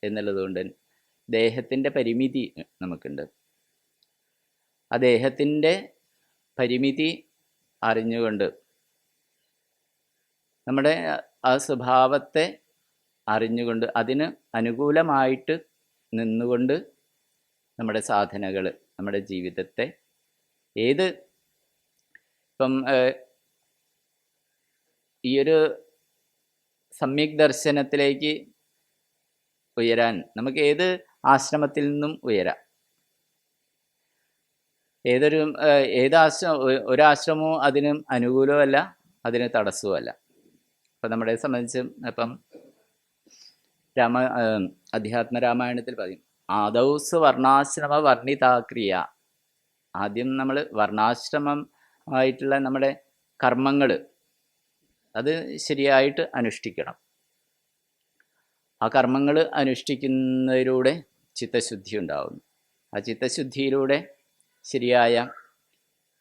എന്നുള്ളതുകൊണ്ട് ദേഹത്തിൻ്റെ പരിമിതി നമുക്കുണ്ട്. ആ ദേഹത്തിൻ്റെ പരിമിതി അറിഞ്ഞുകൊണ്ട്, നമ്മുടെ ആ സ്വഭാവത്തെ അറിഞ്ഞുകൊണ്ട്, അതിന് അനുകൂലമായിട്ട് നിന്നുകൊണ്ട് നമ്മുടെ സാധനകൾ, നമ്മുടെ ജീവിതത്തെ ഇപ്പം ഈ ഒരു സമ്യക് ദർശനത്തിലേക്ക് ഉയരാൻ നമുക്ക് ഏത് ആശ്രമത്തിൽ നിന്നും ഉയരാം. ഒരാശ്രമവും അതിന് അനുകൂലമല്ല, അതിന് തടസ്സവുമല്ല. അപ്പം നമ്മളെ സംബന്ധിച്ച് ഇപ്പം അധ്യാത്മരാമായണത്തിൽ പറയും, ആദൗസ് വർണ്ണാശ്രമ വർണ്ണിതാക്രിയ. ആദ്യം നമ്മൾ വർണ്ണാശ്രമം ആയിട്ടുള്ള നമ്മുടെ കർമ്മങ്ങൾ അത് ശരിയായിട്ട് അനുഷ്ഠിക്കണം. ആ കർമ്മങ്ങൾ അനുഷ്ഠിക്കുന്നതിലൂടെ ചിത്തശുദ്ധി ഉണ്ടാകുന്നു. ആ ചിത്തശുദ്ധിയിലൂടെ ശരിയായ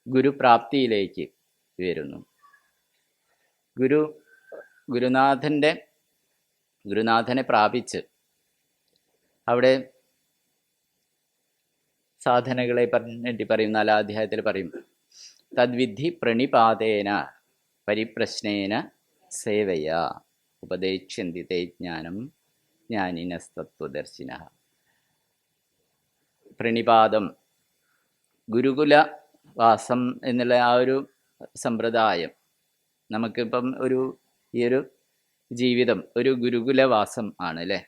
ഗുരുപ്രാപ്തിയിലേക്ക് ഉയരുന്നു. ഗുരുനാഥനെ പ്രാപിച്ച് അവിടെ സാധനകളെ പറ്റി പറയും. 4-ാം അധ്യായത്തിൽ പറയും, തദ്വിധി പ്രണിപാതേന പരിപ്രശ്നേന സേവയ ഉപദേക്ഷ്യന്തി തേ ജ്ഞാനം ജ്ഞാനിനസ്തത്വദർശിന. പ്രണിപാതം, ഗുരുകുലവാസം എന്നുള്ള ആ ഒരു സമ്പ്രദായം നമുക്കിപ്പം ഈ ഒരു ജീവിതം ഒരു ഗുരുകുലവാസം ആണ് അല്ലേ.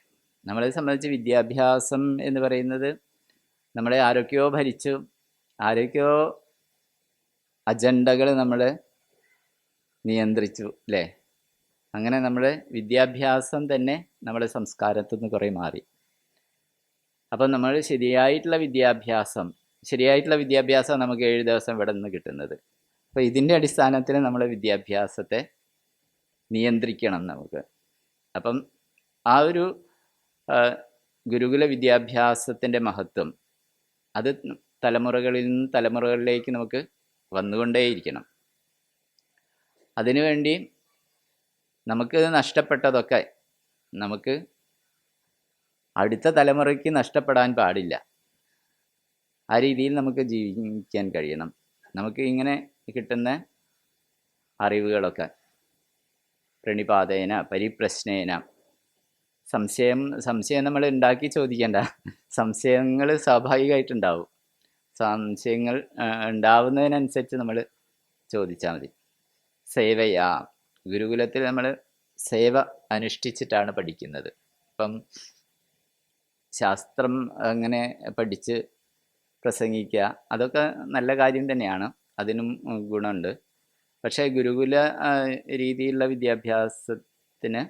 നമ്മളെ സംബന്ധിച്ച് വിദ്യാഭ്യാസം എന്ന് പറയുന്നത് നമ്മളെ ആരൊക്കെയോ ഭരിച്ചു, ആരൊക്കെയോ അജണ്ടകൾ നമ്മൾ നിയന്ത്രിച്ചു അല്ലേ? അങ്ങനെ നമ്മുടെ വിദ്യാഭ്യാസം തന്നെ നമ്മുടെ സംസ്കാരത്തിൽ നിന്ന് കുറേ മാറി. അപ്പം നമ്മൾ ശരിയായിട്ടുള്ള വിദ്യാഭ്യാസം നമുക്ക് 7 ദിവസം ഇവിടെ നിന്ന് കിട്ടുന്നത്. അപ്പോൾ ഇതിൻ്റെ അടിസ്ഥാനത്തിൽ നമ്മുടെ വിദ്യാഭ്യാസത്തെ നിയന്ത്രിക്കണം നമുക്ക്. അപ്പം ആ ഒരു ഗുരുകുല വിദ്യാഭ്യാസത്തിൻ്റെ മഹത്വം അത് തലമുറകളിൽ നിന്ന് തലമുറകളിലേക്ക് നമുക്ക് വന്നുകൊണ്ടേയിരിക്കണം. അതിനുവേണ്ടി നമുക്ക് നഷ്ടപ്പെട്ടതൊക്കെ നമുക്ക് അടുത്ത തലമുറയ്ക്ക് നഷ്ടപ്പെടാൻ പാടില്ല. ആ രീതിയിൽ നമുക്ക് ജീവിക്കാൻ കഴിയണം. നമുക്ക് ഇങ്ങനെ കിട്ടുന്ന അറിവുകളൊക്കെ പ്രണിപാതേന പരിപ്രശ്നേന, സംശയം നമ്മൾ ഉണ്ടാക്കി ചോദിക്കേണ്ട. സംശയങ്ങൾ സ്വാഭാവികമായിട്ടുണ്ടാവും. സംശയങ്ങൾ ഉണ്ടാവുന്നതിനനുസരിച്ച് നമ്മൾ ചോദിച്ചാൽ മതി. സേവയാ, ഗുരുകുലത്തിൽ നമ്മൾ സേവ അനുഷ്ഠിച്ചിട്ടാണ് പഠിക്കുന്നത്. ഇപ്പം ശാസ്ത്രം അങ്ങനെ പഠിച്ച് പ്രസംഗിക്കുക അതൊക്കെ നല്ല കാര്യം തന്നെയാണ്, അതിനും ഗുണമുണ്ട്. പക്ഷേ ഗുരുകുല രീതിയിലുള്ള വിദ്യാഭ്യാസത്തിന്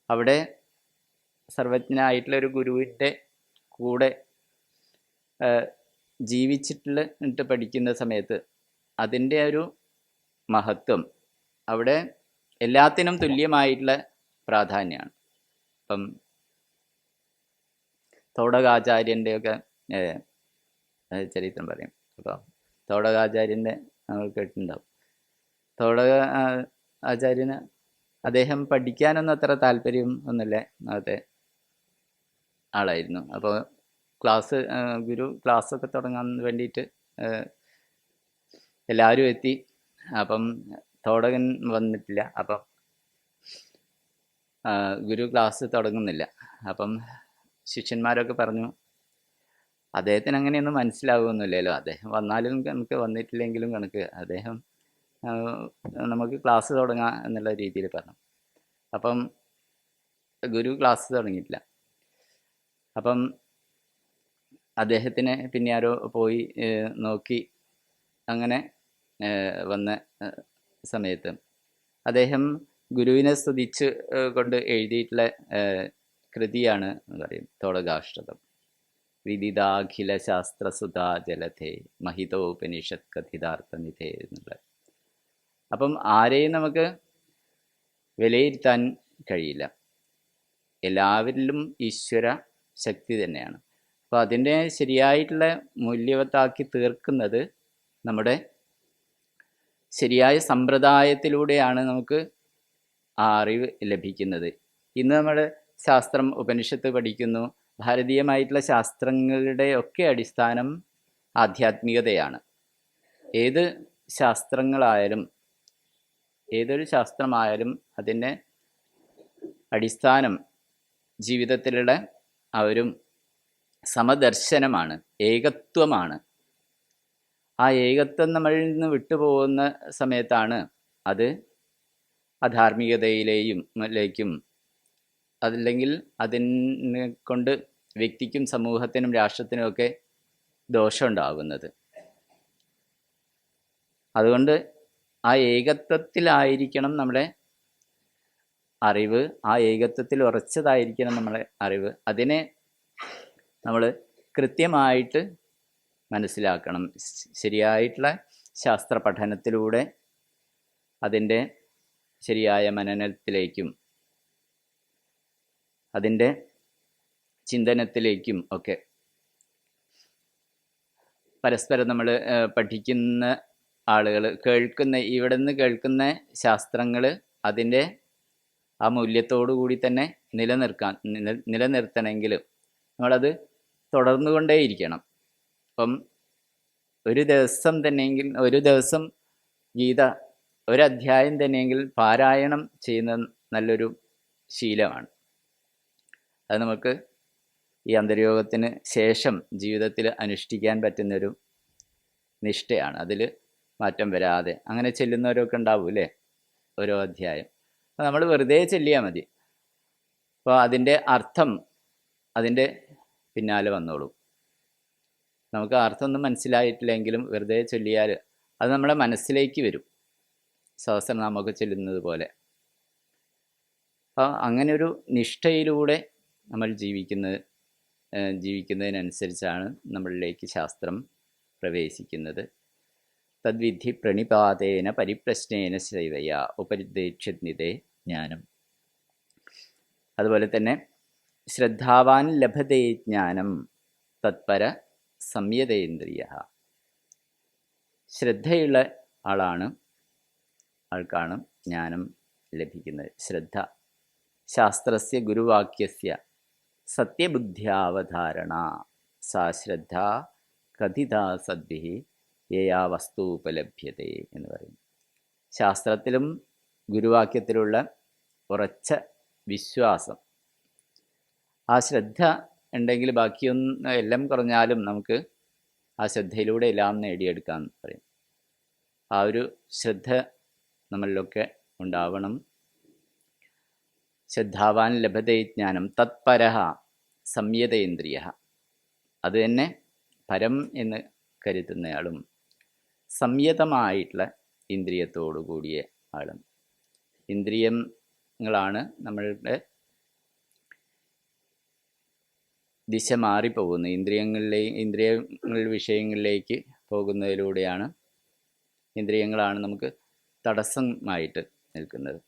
അവിടെ സർവജ്ഞനായിട്ടുള്ള ഒരു ഗുരുവിൻ്റെ കൂടെ ജീവിച്ചിട്ട് പഠിക്കുന്ന സമയത്ത് അതിൻ്റെ ഒരു മഹത്വം അവിടെ എല്ലാത്തിനും തുല്യമായിട്ടുള്ള പ്രാധാന്യമാണ്. ഇപ്പം തോടകാചാര്യൻ്റെയൊക്കെ ചരിത്രം പറയും. അപ്പോൾ തോടകാചാര്യൻ്റെ നമ്മൾ കേട്ടിട്ടുണ്ടാവും. തോടക ആചാര്യന് അദ്ദേഹം പഠിക്കാനൊന്നും അത്ര താല്പര്യം ഒന്നുമില്ല അന്നത്തെ ആളായിരുന്നു. അപ്പോൾ ഗുരു ക്ലാസ്സൊക്കെ തുടങ്ങാൻ വേണ്ടിയിട്ട് എല്ലാവരും എത്തി. അപ്പം തോടകൻ വന്നിട്ടില്ല. അപ്പം ഗുരു ക്ലാസ് തുടങ്ങുന്നില്ല. അപ്പം ശിഷ്യന്മാരൊക്കെ പറഞ്ഞു, അദ്ദേഹത്തിന് അങ്ങനെയൊന്നും മനസ്സിലാകുമൊന്നുമില്ലല്ലോ, അദ്ദേഹം വന്നാലും കണക്ക് വന്നിട്ടില്ലെങ്കിലും കണക്ക്, അദ്ദേഹം നമുക്ക് ക്ലാസ് തുടങ്ങാം എന്നുള്ള രീതിയിൽ പറഞ്ഞു. അപ്പം ഗുരു ക്ലാസ് തുടങ്ങിയിട്ടില്ല. അപ്പം അദ്ദേഹത്തിന് പിന്നെ ആരോ പോയി നോക്കി. അങ്ങനെ വന്ന സമയത്ത് അദ്ദേഹം ഗുരുവിനെ സ്തുതിച്ച് കൊണ്ട് എഴുതിയിട്ടുള്ള കൃതിയാണ് എന്ന് പറയും തോടകാഷ്ടകം. വിദിതാഖില ശാസ്ത്രസുധാ ജലധേ മഹിതോപനിഷത് കഥിതാർത്ഥനിധേ എന്നുള്ള. അപ്പം ആരെയും നമുക്ക് വിലയിരുത്താൻ കഴിയില്ല. എല്ലാവരിലും ഈശ്വര ശക്തി തന്നെയാണ്. അപ്പോൾ അതിൻ്റെ ശരിയായിട്ടുള്ള മൂല്യവത്താക്കി തീർക്കുന്നത് നമ്മുടെ ശരിയായ സമ്പ്രദായത്തിലൂടെയാണ് നമുക്ക് ആ അറിവ് ലഭിക്കുന്നത്. ഇന്ന് നമ്മൾ ശാസ്ത്രം ഉപനിഷത്ത് പഠിക്കുന്നു. ഭാരതീയമായിട്ടുള്ള ശാസ്ത്രങ്ങളുടെ ഒക്കെ അടിസ്ഥാനം ആധ്യാത്മികതയാണ്. ഏത് ശാസ്ത്രങ്ങളായാലും ഏതൊരു ശാസ്ത്രമായാലും അതിൻ്റെ അടിസ്ഥാനം ജീവിതത്തിലുള്ള ആ ഒരു സമദർശനമാണ്, ഏകത്വമാണ്. ആ ഏകത്വം നമ്മളിൽ നിന്ന് വിട്ടുപോകുന്ന സമയത്താണ് അത് അധാർമികതയിലേക്കും അതല്ലെങ്കിൽ അതിനെ കൊണ്ട് വ്യക്തിക്കും സമൂഹത്തിനും രാഷ്ട്രത്തിനും ഒക്കെ ദോഷമുണ്ടാകുന്നത്. അതുകൊണ്ട് ആ ഏകത്വത്തിലായിരിക്കണം നമ്മുടെ അറിവ്, ആ ഏകത്വത്തിൽ ഉറച്ചതായിരിക്കണം നമ്മളെ അറിവ്. അതിനെ നമ്മൾ കൃത്യമായിട്ട് മനസ്സിലാക്കണം. ശരിയായിട്ടുള്ള ശാസ്ത്ര പഠനത്തിലൂടെ അതിൻ്റെ ശരിയായ മനനത്തിലേക്കും അതിൻ്റെ ചിന്തനത്തിലേക്കും ഒക്കെ പരസ്പരം നമ്മൾ പഠിക്കുന്ന ആളുകൾ ഇവിടെ നിന്ന് കേൾക്കുന്ന ശാസ്ത്രങ്ങൾ അതിൻ്റെ ആ മൂല്യത്തോടു കൂടി തന്നെ നിലനിർത്തണമെങ്കിൽ നമ്മളത് തുടർന്നുകൊണ്ടേയിരിക്കണം. അപ്പം ഒരു ദിവസം ഗീത ഒരധ്യായം തന്നെയെങ്കിൽ പാരായണം ചെയ്യുന്ന നല്ലൊരു ശീലമാണ്. അത് നമുക്ക് ഈ അന്തർയോഗത്തിന് ശേഷം ജീവിതത്തിൽ അനുഷ്ഠിക്കാൻ പറ്റുന്നൊരു നിഷ്ഠയാണ്. അതിൽ മാറ്റം വരാതെ അങ്ങനെ ചെല്ലുന്നവരൊക്കെ ഉണ്ടാവും അല്ലേ, ഓരോ അധ്യായം. അപ്പോൾ നമ്മൾ വെറുതെ ചെല്ലിയാൽ മതി. അപ്പോൾ അതിൻ്റെ അർത്ഥം അതിൻ്റെ പിന്നാലെ വന്നോളും. നമുക്ക് അർത്ഥമൊന്നും മനസ്സിലായിട്ടില്ലെങ്കിലും വെറുതെ ചൊല്ലിയാൽ അത് നമ്മളെ മനസ്സിലേക്ക് വരും, സഹസ്രനാമമൊക്കെ ചൊല്ലുന്നത് പോലെ. അപ്പോൾ അങ്ങനെ ഒരു നിഷ്ഠയിലൂടെ നമ്മൾ ജീവിക്കുന്നതിനനുസരിച്ചാണ് നമ്മളിലേക്ക് ശാസ്ത്രം പ്രവേശിക്കുന്നത്. തദ്വിധി പ്രണിപാതേന പരിപ്രശ്നേന ശൈവയ ഉപരിദേക്ഷ്യനിതേ ജ്ഞാനം. അതുപോലെ തന്നെ ശ്രദ്ധാവാൻ ലഭതേ ജ്ഞാനം തത്പര സംയതേന്ദ്രിയ. ശ്രദ്ധയുള്ള ആൾക്കാണ് ജ്ഞാനം ലഭിക്കുന്നത്. ശ്രദ്ധ ശാസ്ത്രസ്യ ഗുരുവാക്യസ്യ സത്യബുദ്ധ്യാവധാരണ സാ ശ്രദ്ധ കഥിതാ സദ്ഭിഃ യയാ വസ്തു ഉപലഭ്യതേ എന്ന് പറയും. ശാസ്ത്രത്തിലും ഗുരുവാക്യത്തിലുള്ള ഉറച്ച വിശ്വാസം, ആ ശ്രദ്ധ ഉണ്ടെങ്കിൽ ബാക്കിയൊന്നും എല്ലാം കുറഞ്ഞാലും നമുക്ക് ആ ശ്രദ്ധയിലൂടെ എല്ലാം നേടിയെടുക്കാൻ പറയും. ആ ഒരു ശ്രദ്ധ നമ്മളിലൊക്കെ ഉണ്ടാവണം. ശ്രദ്ധാവാൻ ലഭതേ ജ്ഞാനം തത്പരഃ സംയതേന്ദ്രിയ. അത് തന്നെ പരം എന്ന് കരുതുന്നയാളും സംയതമായിട്ടുള്ള ഇന്ദ്രിയത്തോടു കൂടിയ ആളും. ഇന്ദ്രിയങ്ങളാണ് നമ്മളുടെ ദിശ മാറിപ്പോകുന്നത്. ഇന്ദ്രിയങ്ങൾ വിഷയങ്ങളിലേക്ക് പോകുന്നതിലൂടെയാണ്, ഇന്ദ്രിയങ്ങളാണ് നമുക്ക് തടസ്സമായിട്ട് നിൽക്കുന്നത്.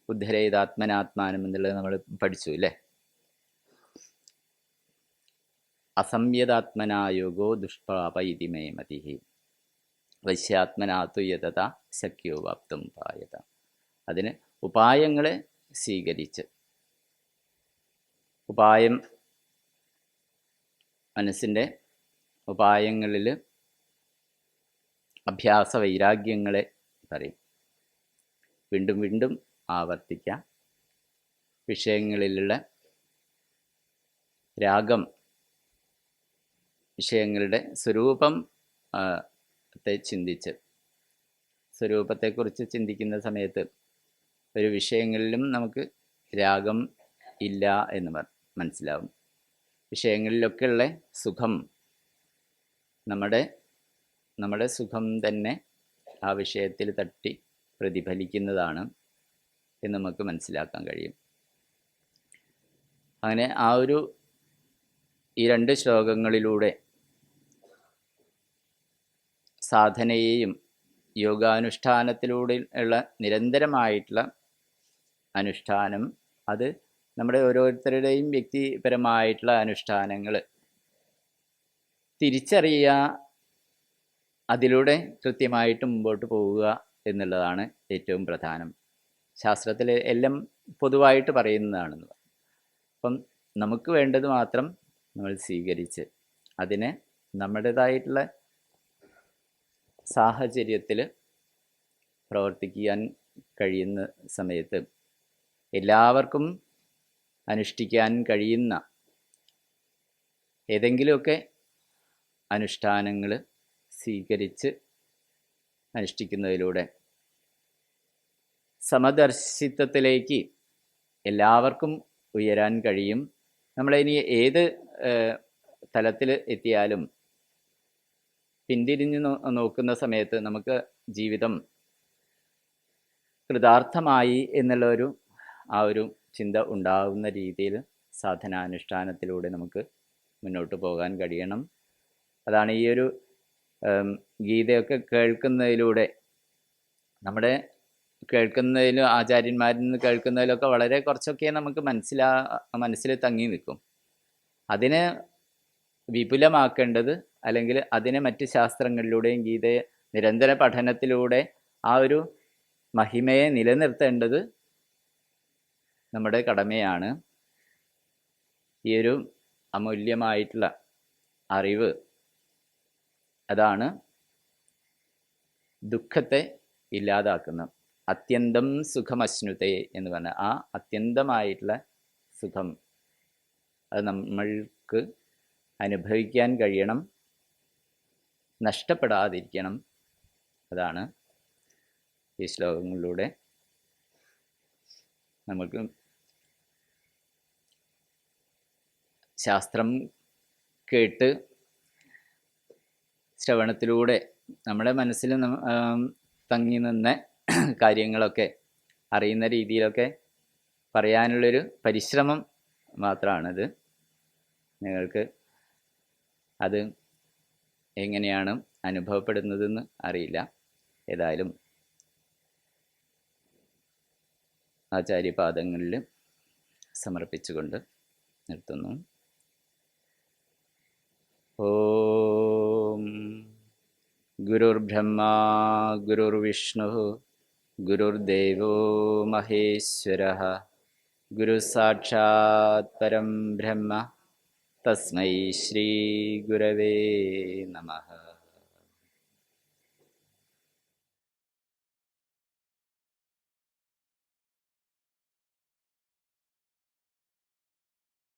ഉദ്ധരേതാത്മനാത്മാനം എന്നുള്ളത് നമ്മൾ പഠിച്ചു അല്ലേ. അസംയതാത്മനായോഗോ ദുഷ്പ്രാപ ഇതി മേ മതിഃ വശ്യാത്മനാതു യതത ശക്യോ വാപ്തും പായത. അതിന് ഉപായങ്ങളെ സ്വീകരിച്ച്, ഉപായം മനസ്സിൻ്റെ ഉപായങ്ങളിൽ അഭ്യാസ വൈരാഗ്യങ്ങളെ പറയും. വീണ്ടും വീണ്ടും ആവർത്തിക്കാം. വിഷയങ്ങളിലുള്ള രാഗം, വിഷയങ്ങളുടെ സ്വരൂപത്തെക്കുറിച്ച് ചിന്തിക്കുന്ന സമയത്ത് ഒരു വിഷയങ്ങളിലും നമുക്ക് രാഗം ഇല്ല എന്ന് മനസ്സിലാവും. വിഷയങ്ങളിലൊക്കെയുള്ള സുഖം നമ്മുടെ സുഖം തന്നെ ആ വിഷയത്തിൽ തട്ടി പ്രതിഫലിക്കുന്നതാണ് എന്ന് നമുക്ക് മനസ്സിലാക്കാൻ കഴിയും. അങ്ങനെ ഈ രണ്ട് ശ്ലോകങ്ങളിലൂടെ സാധനയെയും യോഗാനുഷ്ഠാനത്തിലൂടെ ഉള്ള നിരന്തരമായിട്ടുള്ള അനുഷ്ഠാനം, അത് നമ്മുടെ ഓരോരുത്തരുടെയും വ്യക്തിപരമായിട്ടുള്ള അനുഷ്ഠാനങ്ങൾ തിരിച്ചറിയുക, അതിലൂടെ കൃത്യമായിട്ട് മുമ്പോട്ട് പോവുക എന്നുള്ളതാണ് ഏറ്റവും പ്രധാനം. ശാസ്ത്രത്തിൽ എല്ലാം പൊതുവായിട്ട് പറയുന്നതാണെന്ന്. അപ്പം നമുക്ക് വേണ്ടത് മാത്രം നമ്മൾ സ്വീകരിച്ച് അതിനെ നമ്മുടേതായിട്ടുള്ള സാഹചര്യത്തിൽ പ്രവർത്തിക്കാൻ കഴിയുന്ന സമയത്ത് എല്ലാവർക്കും അനുഷ്ഠിക്കാൻ കഴിയുന്ന ഏതെങ്കിലുമൊക്കെ അനുഷ്ഠാനങ്ങൾ സ്വീകരിച്ച് അനുഷ്ഠിക്കുന്നതിലൂടെ സമദർശിത്വത്തിലേക്ക് എല്ലാവർക്കും ഉയരാൻ കഴിയും. നമ്മളിനി ഏത് തലത്തിൽ എത്തിയാലും പിന്തിരിഞ്ഞ് നോക്കുന്ന സമയത്ത് നമുക്ക് ജീവിതം കൃതാർത്ഥമായി എന്നുള്ള ഒരു ചിന്ത ഉണ്ടാകുന്ന രീതിയിൽ സാധനാനുഷ്ഠാനത്തിലൂടെ നമുക്ക് മുന്നോട്ട് പോകാൻ കഴിയണം. അതാണ് ഈ ഒരു ഗീതയൊക്കെ കേൾക്കുന്നതിലൂടെ, നമ്മുടെ കേൾക്കുന്നതിലും ആചാര്യന്മാരിൽ നിന്ന് കേൾക്കുന്നതിലൊക്കെ വളരെ കുറച്ചൊക്കെ നമുക്ക് മനസ്സിൽ തങ്ങി നിൽക്കും. അതിനെ വിപുലമാക്കേണ്ടത്, അല്ലെങ്കിൽ അതിനെ മറ്റ് ശാസ്ത്രങ്ങളിലൂടെയും ഗീതയെ നിരന്തര പഠനത്തിലൂടെ ആ ഒരു മഹിമയെ നിലനിർത്തേണ്ടത് നമ്മുടെ കടമയാണ്. ഈ ഒരു അമൂല്യമായിട്ടുള്ള അറിവ്, അതാണ് ദുഃഖത്തെ ഇല്ലാതാക്കുന്നത്. അത്യന്തം സുഖമശ്നുതേ എന്ന് പറഞ്ഞാൽ ആ അത്യന്തമായിട്ടുള്ള സുഖം അത് നമ്മൾക്ക് അനുഭവിക്കാൻ കഴിയണം, നഷ്ടപ്പെടാതിരിക്കണം. അതാണ് ഈ ശ്ലോകങ്ങളിലൂടെ നമുക്ക് ശാസ്ത്രം കേട്ട് ശ്രവണത്തിലൂടെ നമ്മുടെ മനസ്സിൽ തങ്ങി നിന്ന കാര്യങ്ങളൊക്കെ അറിയുന്ന രീതിയിലൊക്കെ പറയാനുള്ളൊരു പരിശ്രമം മാത്രമാണിത്. നിങ്ങൾക്ക് അത് എങ്ങനെയാണ് അനുഭവപ്പെടുന്നതെന്ന് അറിയില്ല. ഏതായാലും ആചാര്യപാദങ്ങളിൽ സമർപ്പിച്ചുകൊണ്ട് നിർത്തുന്നു. ഓം ഗുരുർബ്രഹ്മാ ഗുരുർവിഷ്ണു ഗുരുർദേവോ മഹേശ്വരഃ ഗുരുസാക്ഷാത് പരം ബ്രഹ്മ തസ്മൈ ശ്രീ ഗുരവേ നമഃ.